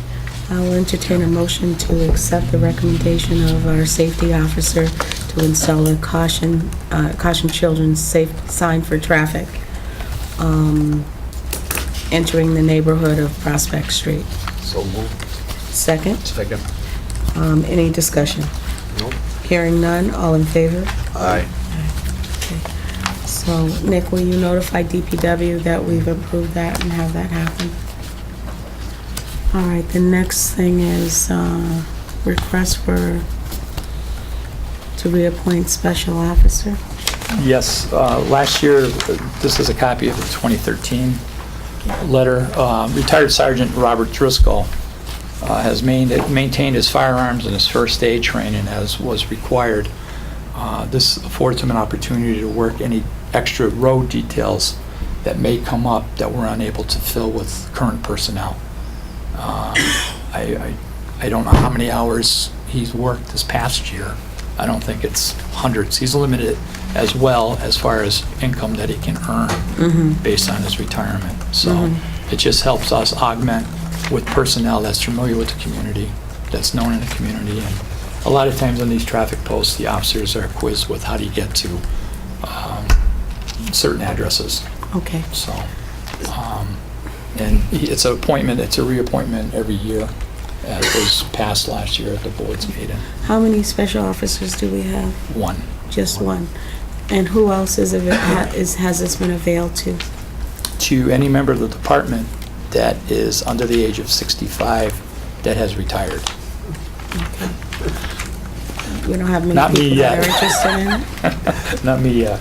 I'll entertain a motion to accept the recommendation of our safety officer to install a caution children's safe sign for traffic entering the neighborhood of Prospect Street. So moved. Second? Second. Any discussion? Nope. Hearing none, all in favor? Aye. Okay. So, Nick, will you notify DPW that we've approved that and have that happen? All right, the next thing is request to reappoint special officer. Yes, last year, this is a copy of the 2013 letter. Retired Sergeant Robert Driscoll has maintained his firearms and his first aid training as was required. This affords him an opportunity to work any extra road details that may come up that we're unable to fill with current personnel. I don't know how many hours he's worked this past year. I don't think it's hundreds. He's limited as well as far as income that he can earn based on his retirement. So it just helps us augment with personnel that's familiar with the community, that's known in the community. And a lot of times on these traffic posts, the officers are quizzed with how do you get to certain addresses. Okay. So, and it's an appointment, it's a reappointment every year, as was passed last year at the board's meeting. How many special officers do we have? One. Just one. And who else has this been availed to? To any member of the department that is under the age of 65 that has retired. Okay. We don't have Not many me people that yet. are interested in it? Not me yet.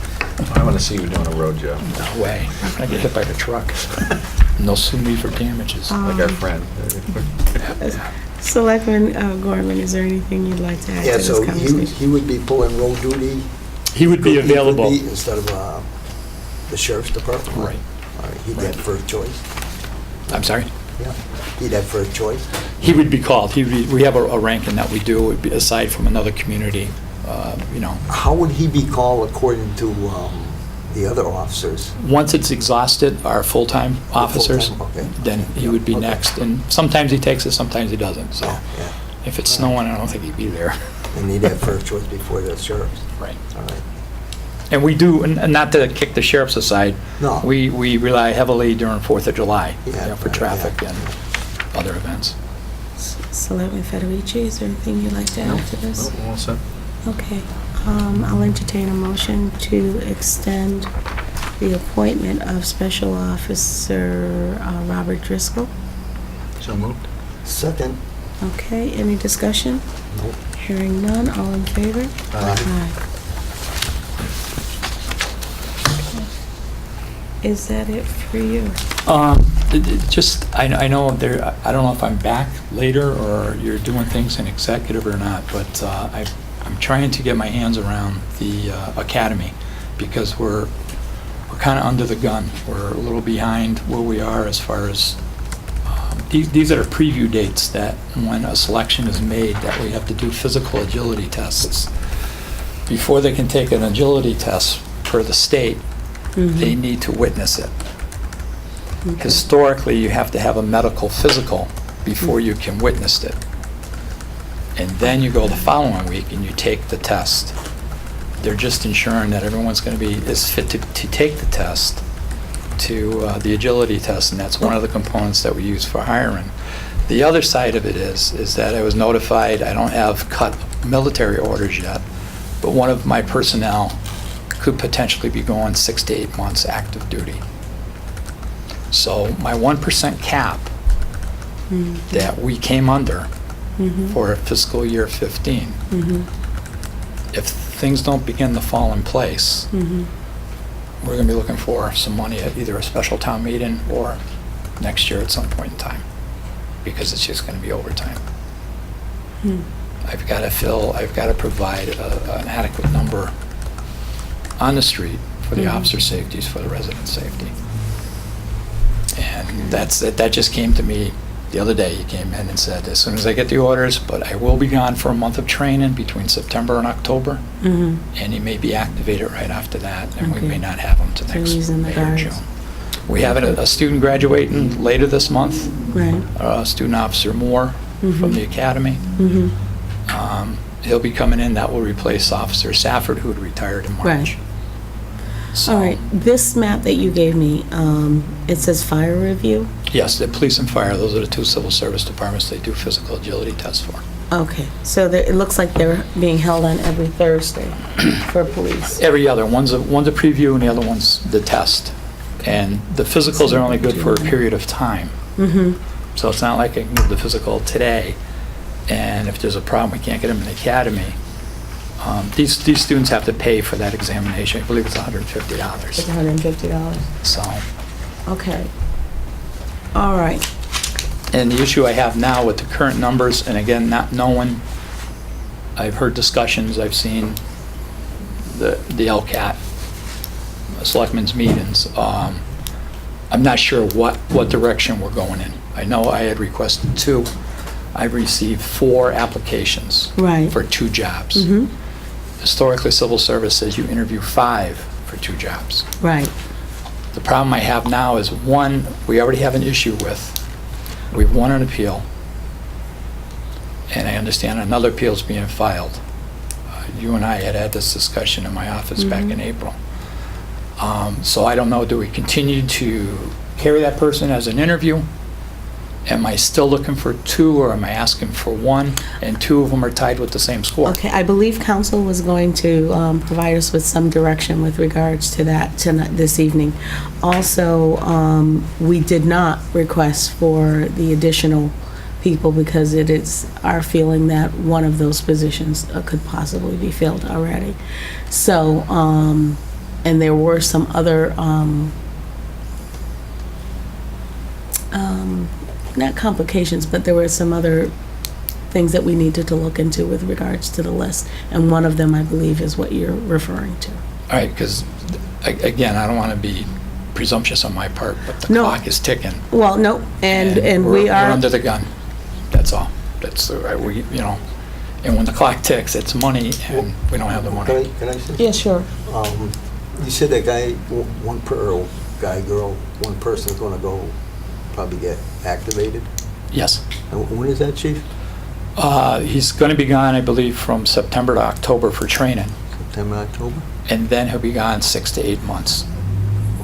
I want to see you doing a road job, No way. I get hit by the truck. And they'll sue me for damages. like our friend. Selectman Gorman, is there anything you'd like to add Yeah, to this so conversation? he would be pulling road duty? He would be He could available. be instead of the sheriff's department? Right. All right, he'd have first choice? I'm sorry? Yeah, he'd have first choice? He would be called. We have a ranking that we do, it would be aside from another community, you know. How would he be called according to the other officers? Once it's exhausted, our full-time officers, full-time, okay. then he would be Okay. next. And sometimes he takes it, sometimes he doesn't. So Yeah, yeah. if it's snowing, I don't think he'd be there. And he'd have first choice before the sheriff's? Right. All right. And we do, and not to kick the sheriffs aside, No. we rely heavily during 4th of July, you Yeah, know, for right, traffic yeah. and other events. Selectman Federici, is there anything you'd like to add to this? Oh, all set. Okay, I'll entertain a motion to extend the appointment of Special Officer Robert Driscoll. So moved. Second? Okay, any discussion? Nope. Hearing none, all in favor? Aye. Is that it for you? Just, I know there, I don't know if I'm back later or you're doing things in executive or not, but I'm trying to get my hands around the academy because we're kind of under the gun. We're a little behind where we are as far as, these are preview dates that when a selection is made that we have to do physical agility tests. Before they can take an agility test per the state, they need to witness it. Historically, you have to have a medical physical before you can witness it. And then you go the following week and you take the test. They're just ensuring that everyone's going to be as fit to take the test, to the agility test, and that's one of the components that we use for hiring. The other side of it is that I was notified, I don't have cut military orders yet, but one of my personnel could potentially be going 6 to 8 months active duty. So my 1% cap that we came under for fiscal year 15, if things don't begin to fall in place, we're going to be looking for some money at either a special town meeting or next year at some point in time, because it's just going to be overtime. I've got to provide an adequate number on the street for the officer safeties, for the resident safety. And That just came to me the other day. He came in and said, as soon as I get the orders, but I will be gone for a month of training between September and October, Mhm. and he may be activated right after that, and we Okay. may not have him to So next he's in the May or guards. June. We have a student graduating later this month, Right. Student Officer Moore from the academy. Mhm. He'll be coming in. That will replace Officer Safford, who had retired in March. Right. So, All right, this map that you gave me, it says fire review? yes, the police and fire, those are the two civil service departments they do physical agility tests for. Okay, so it looks like they're being held on every Thursday for police. Every other, one's a preview and the other one's the test. And the physicals are only good for a period of time. Mm-hmm. So it's not like I can do the physical today, and if there's a problem, we can't get them in the academy. These students have to pay for that examination. I believe it's It's $150. $150. So, Okay. All right. and the issue I have now with the current numbers, and again, not knowing, I've heard discussions, I've seen the LCAT, Selectmen's meetings. I'm not sure what direction we're going in. I know I had requested 2. I've received 4 applications Right. for 2 jobs. Mm-hmm. Historically, civil service says you interview 5 for 2 jobs. Right. The problem I have now is, one, we already have an issue with. We've won an appeal, and I understand another appeal's being filed. You and I had this discussion in my office back in April. So I don't know, do we continue to carry that person as an interview? Am I still looking for 2, or am I asking for 1, and 2 of them are tied with the same score? Okay, I believe council was going to provide us with some direction with regards to that tonight, this evening. Also, we did not request for the additional people because it is our feeling that one of those positions could possibly be filled already. So, and there were some other, not complications, but there were some other things that we needed to look into with regards to the list. And one of them, I believe, is what you're referring to. All right, because, again, I don't want to be presumptuous on my part, but the No. clock is ticking. Well, no, and we We're are, under the gun. That's all. That's, we, and when the clock ticks, it's money, and we don't have the money. Can I say? yeah, sure. You said that guy, girl, one person's gonna go probably get activated? Yes. And when is that, chief? He's going to be gone, I believe, from September to October for training, September, October? and then he'll be gone 6 to 8 months.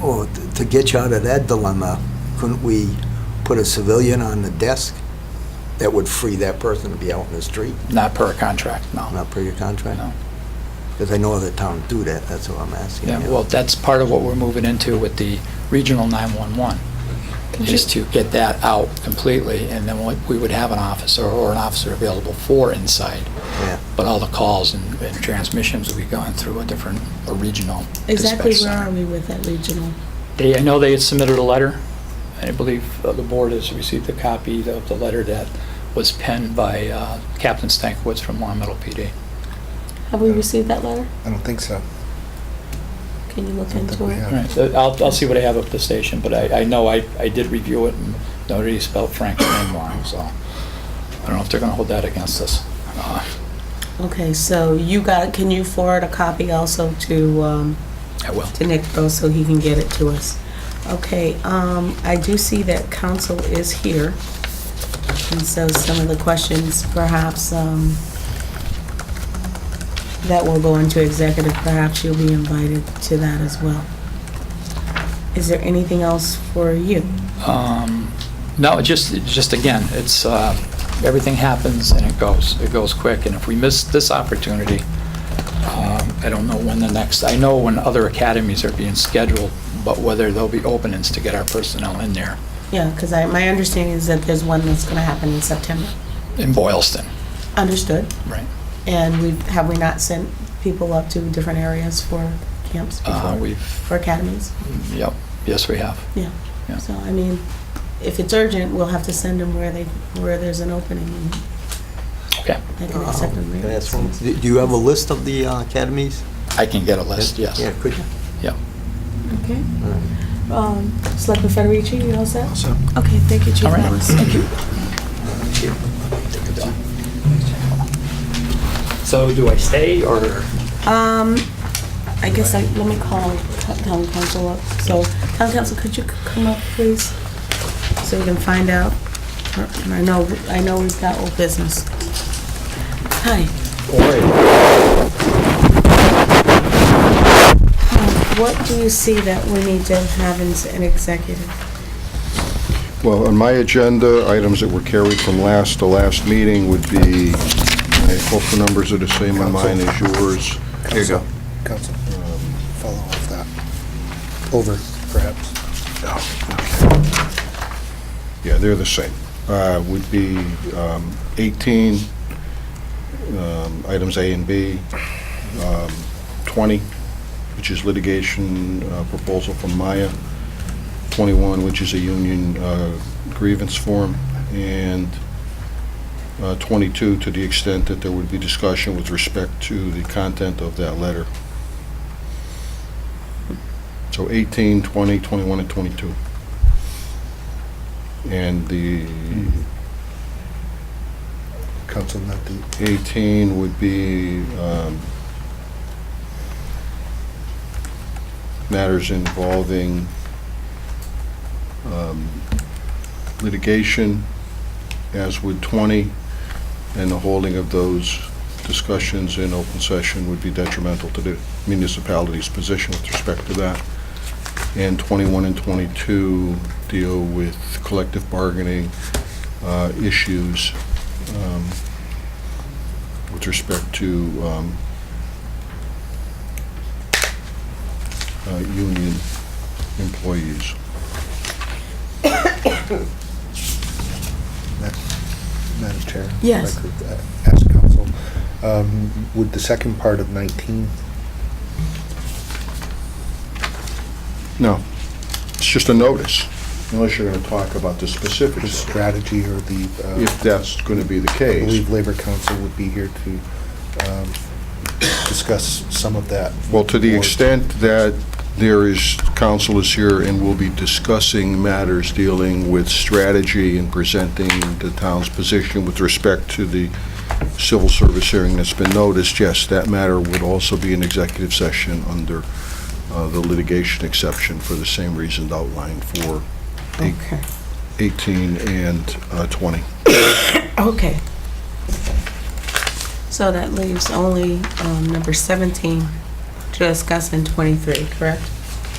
Oh, to get you out of that dilemma, couldn't we put a civilian on the desk that would free that person to be out in the street? Not per contract, no. Not per your contract? No. Because I know other towns do that, that's what I'm asking. Yeah, you. well, that's part of what we're moving into with the regional 911, is to get that out completely, and then we would have an officer or an officer available for inside. Yeah. But all the calls and transmissions will be going through a regional Exactly dispatch where center. are we with that regional? I know they had submitted a letter, and I believe the board has received a copy of the letter that was penned by Captain Stankiewicz from Long Meadow PD. Have we received that letter? I don't think so. Can you look I don't think into we it? have. All right, so I'll see what I have at the station, but I know I did review it and noted he spelled Frank's name wrong, so I don't know if they're gonna hold that against us. Okay, so can you forward a copy also to, I will. to Nick Rose so he can get it to us? Okay, I do see that council is here. And so some of the questions perhaps, that will go into executive, perhaps you'll be invited to that as well. Is there anything else for you? No, just again, it's, everything happens and it goes quick, and if we miss this opportunity, I don't know when I know when other academies are being scheduled, but whether there'll be openings to get our personnel in there Yeah, because my understanding is that there's one that's gonna happen in September. in Boylston, Understood. right? And have we not sent people up to different areas for camps before? For academies? Yep, yes, we have. Yeah. Yeah. So, I mean, if it's urgent, we'll have to send them where there's an opening and Okay, they can accept them. Can I ask one? Do you have a list of the academies? I can get a list, yes. Yeah, could you? Yep. Okay. All right. Selectman Federici, you all set? All set. Okay, thank you, Chief All right. Ellis. Thank you. So do I stay or? I guess let me call town council up. So, town council, could you come up, please? So we can find out. And I know we've got old business. Hi. What do you see that we need to have in an executive? Well, on my agenda, items that were carried from last to last meeting would be, I hope the numbers are the same on mine as yours. Here you go. Council, follow off that. Over, perhaps. Yeah, they're the same. Would be 18, items A and B, 20, which is litigation proposal from Maya, 21, which is a union grievance form, and 22, to the extent that there would be discussion with respect to the content of that letter. So 18, 20, 21, and 22. And the Council, not the, 18 would be matters involving litigation, as would 20, and the holding of those discussions in open session would be detrimental to the municipality's position with respect to that. And 21 and 22 deal with collective bargaining issues with respect to union employees. Madam Chair? Yes. If I could ask council, would the second part of 19? No, it's just a notice, unless you're going to talk about the The specifics, strategy or the, if that's going to be the I case. believe Labor Council would be here to discuss some of that. Well, to the Or- extent that council is here and will be discussing matters dealing with strategy and presenting the town's position with respect to the civil service hearing that's been noticed, yes, that matter would also be an executive session under the litigation exception for the same reasons outlined for Okay. 18 and 20. Okay. So that leaves only number 17 to discuss in 23, correct?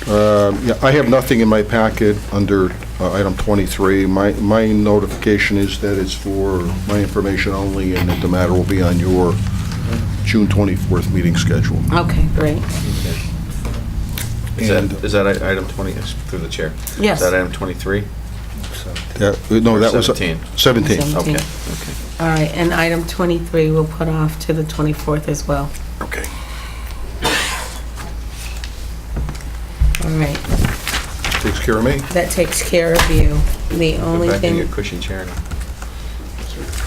Yeah, I have nothing in my packet under item 23. My notification is that it's for my information only, and that the matter will be on your June 24th meeting schedule. Okay, great. Is that item 20, through the chair? Yes. Is that item 23? No, that was... 17. 17. Okay, 17. okay. All right, and item 23 we'll put off to the 24th as well. Okay. All right, Takes care of me? that takes care of you. The Go only back in thing, your cushy chair now.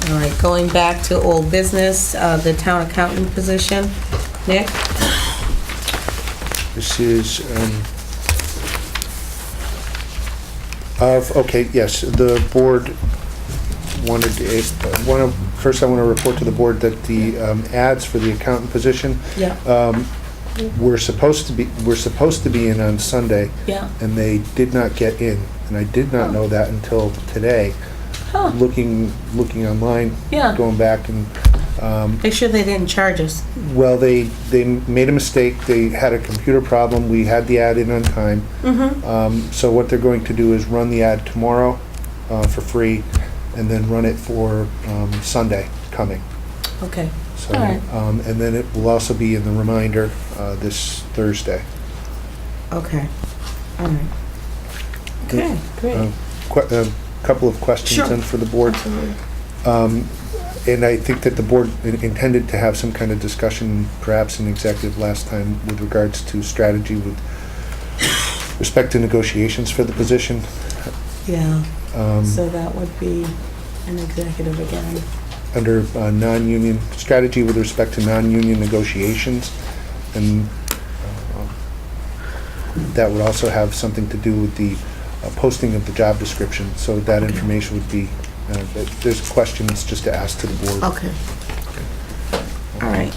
all right, going back to old business, the town accountant position. Nick? This is, okay, yes, the board wanted, first I want to report to the board that the ads for the accountant position, Yeah. were supposed to be in on Sunday, Yeah. and they did not get in, and I did not know that until today. Huh. Looking online, Yeah. going back and, Make sure they didn't charge us. well, they made a mistake. They had a computer problem. We had the ad in on time. So what they're going to do is run the ad tomorrow for free, and then run it for Sunday coming. Okay. So, All right. and then it will also be in the reminder this Thursday. Okay. All right. Okay, great. A couple of questions Sure. then for the board. Absolutely. And I think that the board intended to have some kind of discussion, perhaps in executive last time, with regards to strategy with respect to negotiations for the position. Yeah, Um, so that would be an executive again. Under non-union, strategy with respect to non-union negotiations. And that would also have something to do with the posting of the job description, so that information would be, there's questions just to ask to the board. Okay. All right.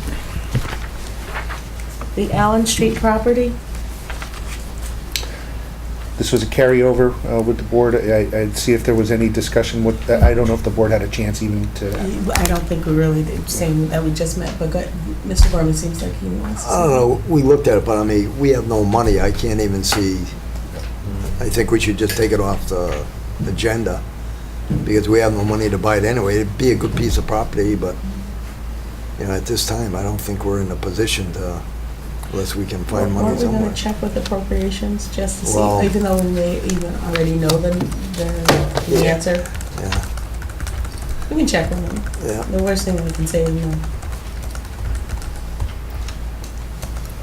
The Allen Street property? This was a carryover with the board. I'd see if there was any discussion with, I don't know if the board had a chance even to, I don't think we really did, saying that we just met, but Mr. Gorman seems like he wants to. I don't know, we looked at it, but I mean, we have no money, I can't even see, I think we should just take it off the agenda, because we have no money to buy it anyway. It'd be a good piece of property, but, you know, at this time, I don't think we're in a position to, unless we can find money Aren't we somewhere. gonna check with appropriations just to see, Well- even though we may even already know the answer? Yeah, We can check with them. yeah. The worst thing we can say is no.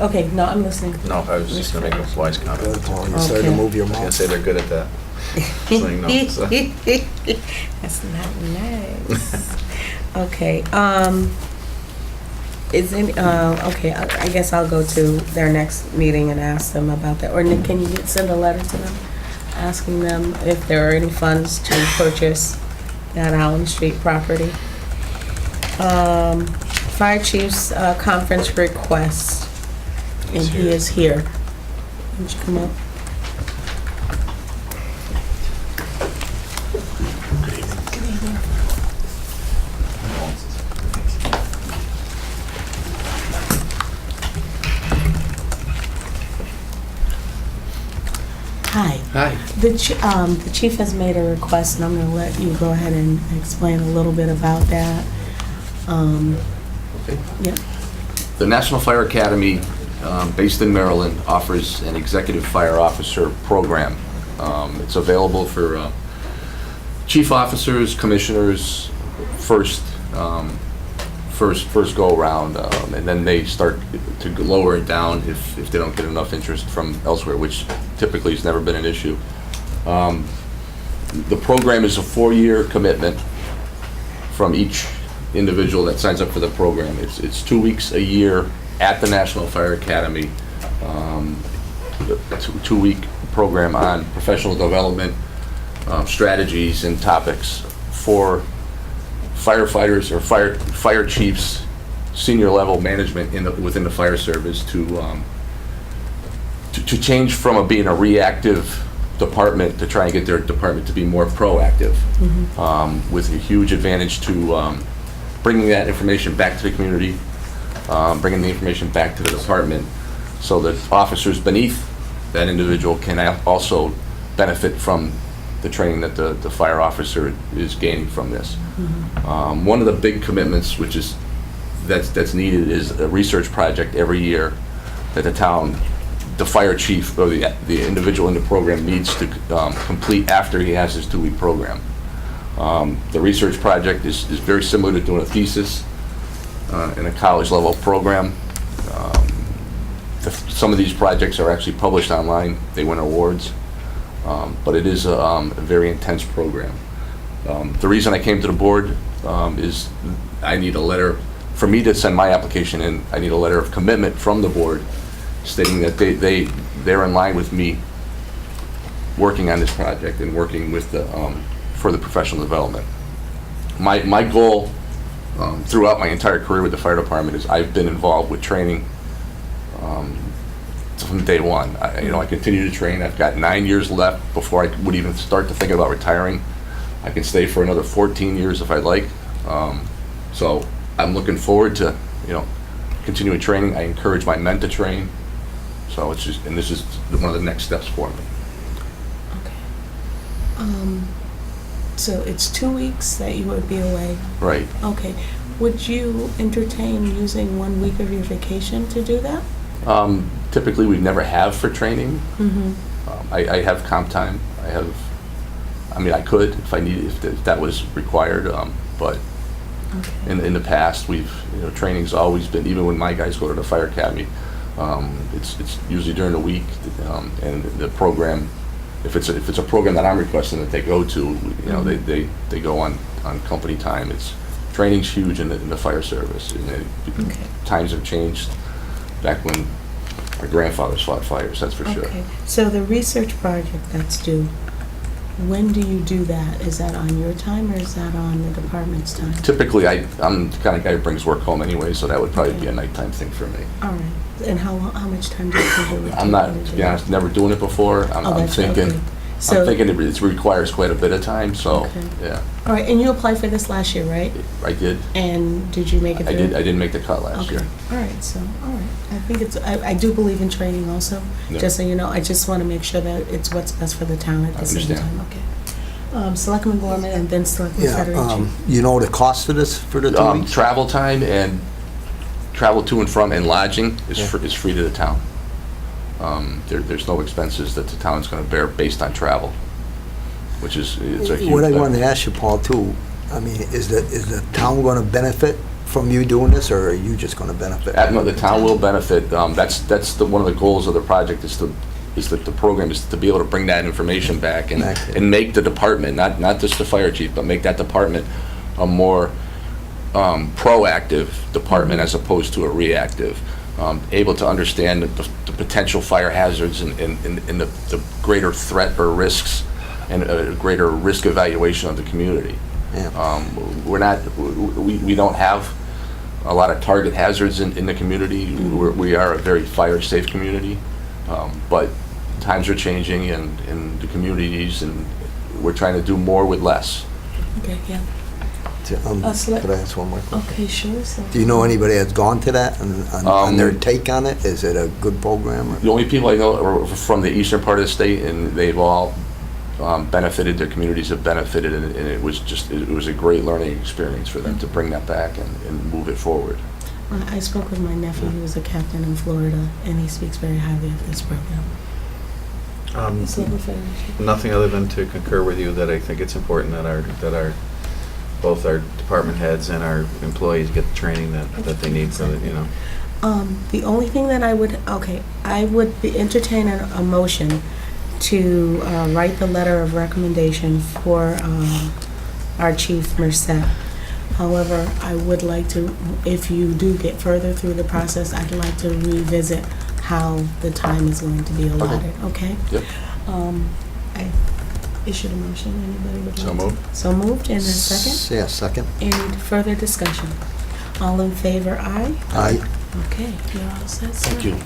Okay, no, I'm listening. No, I was just gonna make a wise comment. Good, Paul, you started to Okay. move your I was gonna mouth. say they're good at that. Saying no, so. That's not nice. Okay, is any, okay, I guess I'll go to their next meeting and ask them about that. Or Nick, can you send a letter to them, asking them if there are any funds to purchase that Allen Street property? Fire Chief's conference request, and he is here. Would you come up? Good evening. Hi. Hi. The chief has made a request, and I'm going to let you go ahead and explain a little bit about that. Yeah. The National Fire Academy, based in Maryland, offers an executive fire officer program. It's available for chief officers, commissioners, first go around, and then they start to lower it down if they don't get enough interest from elsewhere, which typically has never been an issue. The program is a 4-year commitment from each individual that signs up for the program. It's 2 weeks a year at the National Fire Academy, a 2-week program on professional development, strategies and topics for firefighters or fire chiefs, senior level management within the fire service to change from being a reactive department to try and get their department to be more proactive, with a huge advantage to bringing that information back to the community, bringing the information back to the department, so that officers beneath that individual can also benefit from the training that the fire officer is gaining from this. One of the big commitments, which is that's needed, is a research project every year that the fire chief or the individual in the program needs to complete after he has his 2-week program. The research project is very similar to doing a thesis in a college level program. Some of these projects are actually published online. They win awards. But it is a very intense program. The reason I came to the board is I need a letter, for me to send my application in, I need a letter of commitment from the board stating that they're in line with me working on this project and working with for the professional development. My goal throughout my entire career with the fire department is I've been involved with training from day one. I continue to train. I've got 9 years left before I would even start to think about retiring. I can stay for another 14 years if I'd like. So I'm looking forward to, continuing training. I encourage my men to train. So this is one of the next steps for me. Okay. So it's 2 weeks that you would be away? Right. Okay. Would you entertain using 1 week of your vacation to do that? Typically, we never have for training. I have comp time. I could if I needed, if that was required. But in the past, training's always been, even when my guys go to the fire academy, it's usually during the week, and the program. If it's a program that I'm requesting that they go to, they go on company time. Training's huge in the fire service. And times have changed. Back when our grandfathers fought fires, that's for sure. Okay, so the research project that's due, when do you do that? Is that on your time or is that on the department's time? Typically, I'm the kind of guy who brings work home anyway, so that would probably be a nighttime thing for me. All right, and how much time do you usually take? I'm not, you to do be honest, never doing it before. Oh, I'm that's thinking, okay. So- I'm thinking it requires quite a bit of time, so, Okay. yeah. All right, and you applied for this last year, right? I did. And did you make it I through? didn't make the cut last Okay, year. all right, so, all right. I think it's, I do believe in training also, Yeah. just so you know. I just want to make sure that it's what's best for the town at I the same understand. time, okay. Selectman Gorman and then Selectman Yeah, Federici. you know the cost of this for the 2 weeks? Travel time and travel to and from and lodging is free to the town. There's no expenses that the town's gonna bear based on travel, which is, it's a huge. What I wanted to ask you, Paul, too, I mean, is the town going to benefit from you doing this, or are you just going to benefit? No, the town will benefit. That's one of the goals of the project is that the program is to be able to bring that information back and make the department, not just the fire chief, but make that department a more proactive department as opposed to a reactive. Able to understand the potential fire hazards and the greater threat or risks and a greater risk evaluation of the community. Yeah. We don't have a lot of target hazards in the community. We are a very fire-safe community, but times are changing and the communities, and we're trying to do more with less. Okay, yeah. Could I ask one more question? Okay, sure. So. Do you know anybody that's gone to that and on their take on it? Is it a good program? Or? The only people I know are from the eastern part of the state, and they've all benefited, their communities have benefited, and it was a great learning experience for them to bring that back and move it forward. I spoke with my nephew, who was a captain in Florida, and he speaks very highly of this program. Selectman Federici. Nothing other than to concur with you that I think it's important that both our department heads and our employees get the training that they need for the, you know. The only thing that I would be entertaining a motion to write the letter of recommendation for our chief, Merced. However, I would like to, if you do get further through the process, I'd like to revisit how the time is going to be allotted, okay? Yep. I issued a motion, anybody would like to? So moved. So moved, and a second? Yeah, second. Any further discussion? All in favor, aye? Aye. Okay, you're all set, sir. Thank you.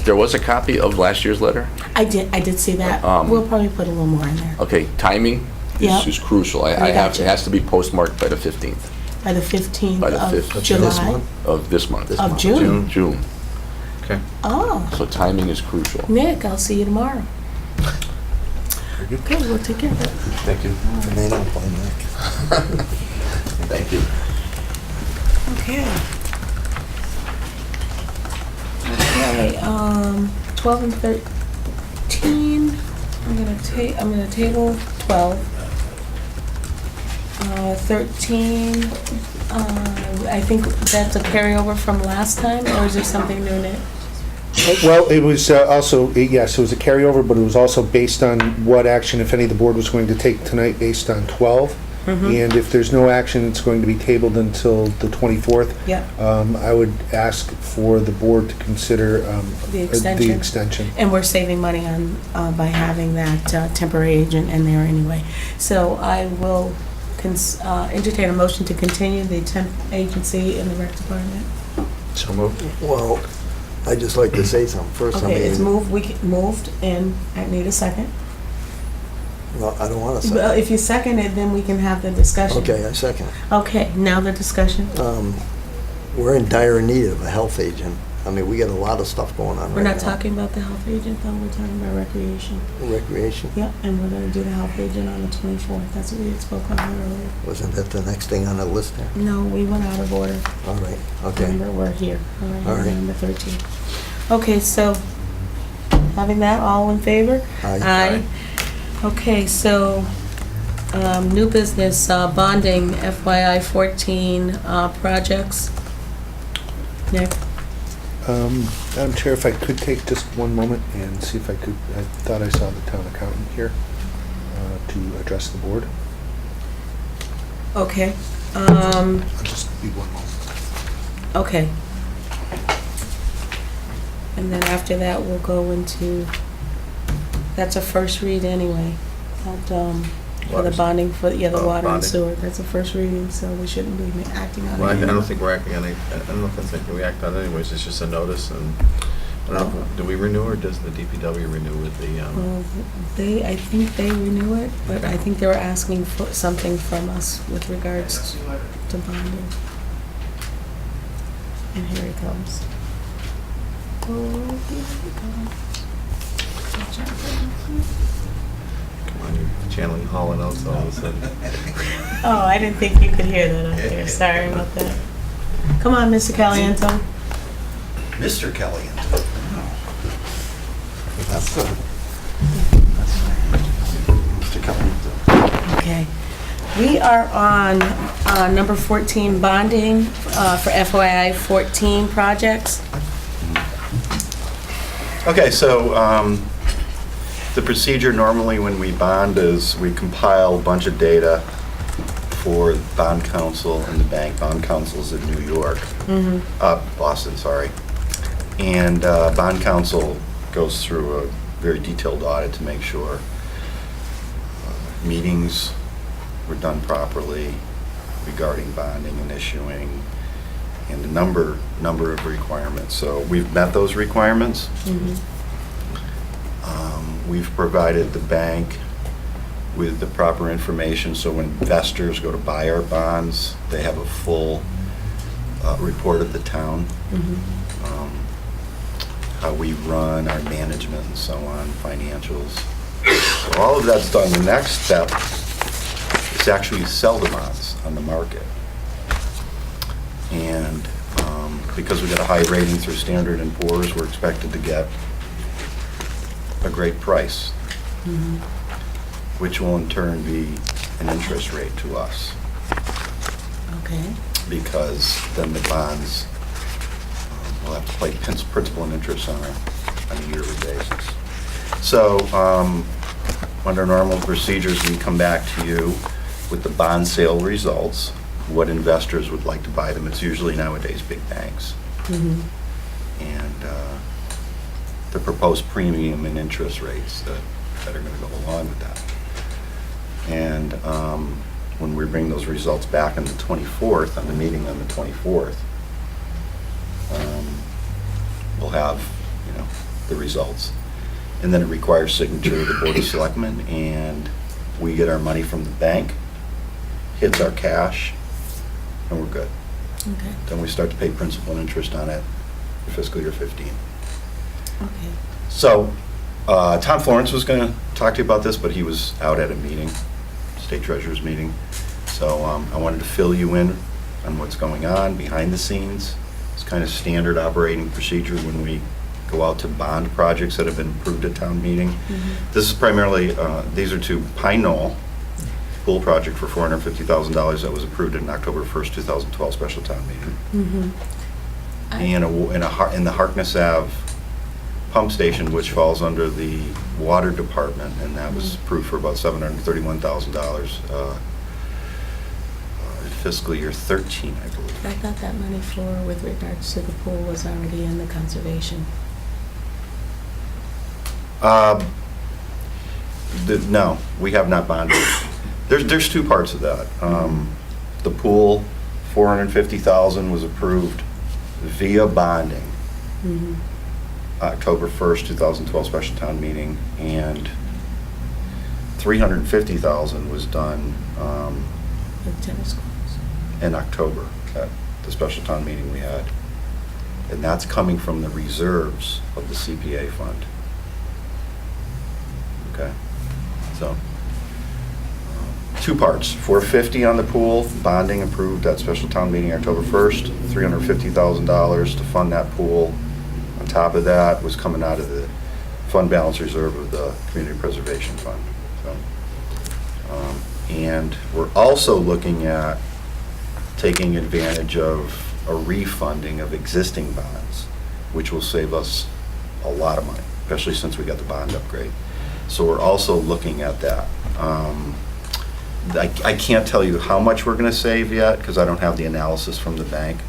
There was a copy of last year's letter. I did see that. We'll probably put a little more in there. Okay, timing Yep. is crucial. I It gotcha. has to be postmarked by the 15th By the 15th By the of 5th of July? this month? of this month. Of June? June. Okay. Oh, So timing is crucial. Nick, I'll see you tomorrow. Okay, we'll take care of it. Thank you. May not play Nick. Thank you. Okay. Okay, 12 and 13, I'm gonna table 12. 13, I think that's a carryover from last time, or is there something new in it? Well, it was also, yes, it was a carryover, but it was also based on what action, if any, the board was going to take tonight based on 12. And if there's no action, it's going to be tabled until the 24th. Yeah. I would ask for the board to consider The extension. the extension. And we're saving money on, by having that temporary agent in there anyway. So I will entertain a motion to continue the temp agency in the rec department. So moved. Well, I'd just like to say something first. Okay, it's moved, moved, and I need a second. No, I don't want to Well, say. if you second it, then we can have the discussion. Okay, I second. Okay, now the discussion. We're in dire need of a health agent. I mean, we got a lot of stuff going on We're right now. not talking about the health agent, though, we're talking about recreation. Recreation? Yep, and we're gonna do the health agent on the 24th, that's what we had spoke on earlier. Wasn't that the next thing on the list there? No, we went out of order. All right, okay. Remember, we're here, All right. number 13. Okay, so, having that, all in favor? Aye. Okay, so, new business, bonding FYI 14 projects. Nick? Madam Chair, if I could take just one moment and see if I could, I thought I saw the town accountant here to address the board. Okay, I'll just be one moment. okay. And then after that, we'll go into, that's a first read anyway. For the bonding, for, the water and bonding. sewer, that's a first reading, so we shouldn't be acting on it. Well, I don't think we're acting on it, I don't know if that's something we act on anyways, it's just a notice, and, I don't know, do we renew, or does the DPW renew with the, Well, I think they renew it, but I think they were asking for something from us with regards to bonding. And here he comes. Oh, here he comes. come on, you're channeling Hall and Oates all of a sudden. Oh, I didn't think you could hear that up there. Sorry about that. Come on, Mr. Caliento. Mr. Caliento. That's good. Mr. Caliento. Okay. We are on number 14, bonding for FYI 14 projects. Okay, so the procedure normally when we bond is we compile a bunch of data for bond counsel and the bank. Bond counsel's in New York, Boston, sorry. And bond counsel goes through a very detailed audit to make sure meetings were done properly regarding bonding and issuing, and a number of requirements. So we've met those requirements. We've provided the bank with the proper information, so when investors go to buy our bonds, they have a full report of the town, how we run our management and so on, financials. So all of that's done. The next step is actually sell the bonds on the market. And because we got a high rating through Standard & Poor's, we're expected to get a great price, which will in turn be an interest rate to us. Okay. Because then the bonds will have to pay principal and interest on a yearly basis. So under normal procedures, we come back to you with the bond sale results, what investors would like to buy them. It's usually nowadays big banks. And the proposed premium and interest rates that are going to go along with that. And when we bring those results back on the 24th, on the meeting on the 24th, we'll have, the results. And then it requires signature of the Board of Selectmen, and we get our money from the bank, hits our cash, and we're good. Okay. Then we start to pay principal and interest on it for fiscal year 15. Okay. So, Tom Florence was going to talk to you about this, but he was out at a meeting, state treasurer's meeting. So I wanted to fill you in on what's going on behind the scenes. It's kind of standard operating procedure when we go out to bond projects that have been approved at town meeting. This is primarily, these are to Pine Knoll pool project for $450,000 that was approved in October 1st, 2012 special town meeting. And in the Harkness Ave pump station, which falls under the water department, and that was approved for about $731,000 in fiscal year 13, I believe. I thought that money with regards to the pool was already in the conservation. No, we have not bonded. There's two parts of that. The pool, $450,000 was approved via bonding. October 1st, 2012 special town meeting, and $350,000 was done With tennis courts. in October at the special town meeting we had. And that's coming from the reserves of the CPA fund. Okay, so two parts, $450,000 on the pool, bonding approved at special town meeting October 1st, $350,000 to fund that pool. On top of that was coming out of the fund balance reserve of the Community Preservation Fund. So, and we're also looking at taking advantage of a refunding of existing bonds, which will save us a lot of money, especially since we got the bond upgrade. So we're also looking at that. I can't tell you how much we're going to save yet because I don't have the analysis from the bank.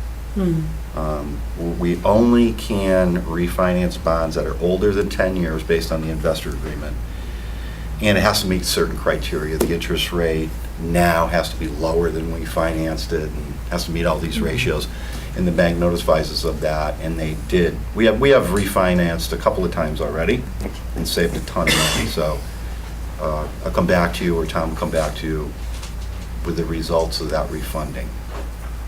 We only can refinance bonds that are older than 10 years based on the investor agreement. And it has to meet certain criteria. The interest rate now has to be lower than when we financed it, and has to meet all these ratios. And the bank notifies us of that, and they did. We have refinanced a couple of times already and saved a ton of money. So I'll come back to you, or Tom will come back to you with the results of that refunding.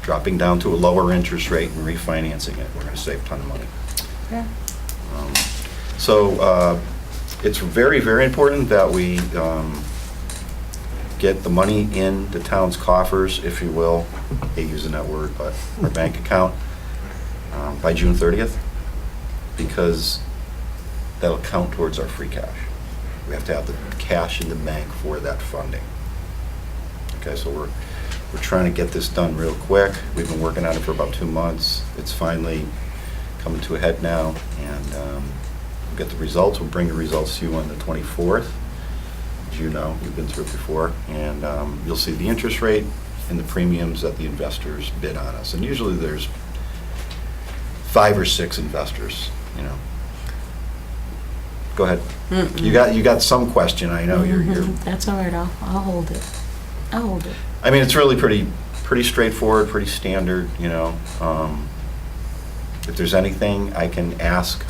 Dropping down to a lower interest rate and refinancing it, we're going to save a ton of money. Yeah. So it's very, very important that we get the money in the town's coffers, if you will. I hate using that word, but our bank account by June 30th, because that'll count towards our free cash. We have to have the cash in the bank for that funding. Okay, so we're trying to get this done real quick. We've been working on it for about 2 months. It's finally coming to a head now, and we'll get the results. We'll bring the results to you on the 24th. As you know, we've been through it before, and you'll see the interest rate and the premiums that the investors bid on us. And usually there's 5 or 6 investors, you know. Go ahead. You got some question, I know. You're That's all right, I'll hold it. I'll hold it. I mean, it's really pretty straightforward, pretty standard, you know. If there's anything I can ask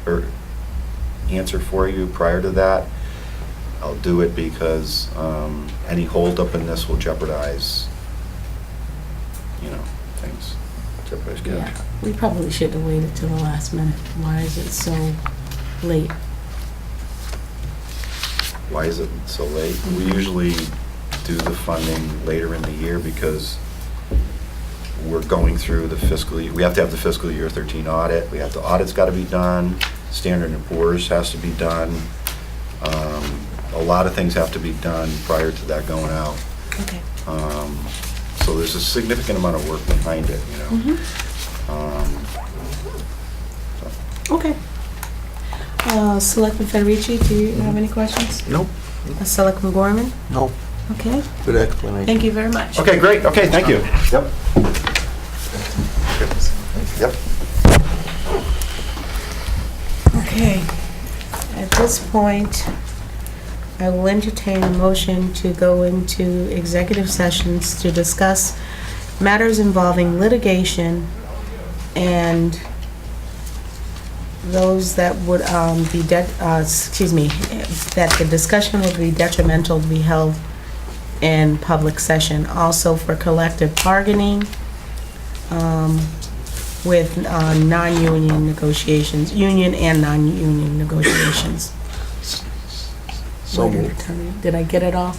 or answer for you prior to that, I'll do it, because any holdup in this will jeopardize, you know, things. Jeopardize cash. Yeah, we probably should have waited till the last minute. Why is it so late? Why is it so late? We usually do the funding later in the year because we're going through the fiscal year. We have to have the fiscal year 13 audit. The audit's got to be done. Standard & Poor's has to be done. A lot of things have to be done prior to that going out. Okay. So there's a significant amount of work behind it, you know. Okay. Selectman Federici, do you have any questions? Nope. Selectman Gorman? No. Okay. Good explanation. Thank you very much. Okay, great. Okay, thank you. Yep. Yep. Okay. At this point, I will entertain a motion to go into executive sessions to discuss matters involving litigation and those that would be, that the discussion would be detrimental to be held in public session. Also for collective bargaining with non-union negotiations, union and non-union negotiations. So moved. Did I get it all?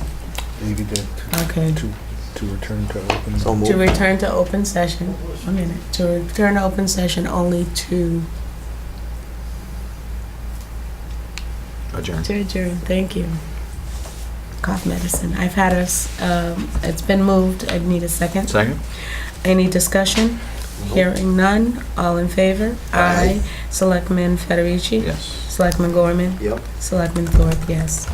You did. Okay. To return to open. So moved. To return to open session, a minute, to return to open session only to Adjourn. adjourn, thank you. Cough medicine, I've had it's been moved, I need a second. Second? Any discussion? Hearing none, all in favor? Aye. Selectman Federici? Yes. Selectman Gorman? Yep. Selectman Thorpe, yes.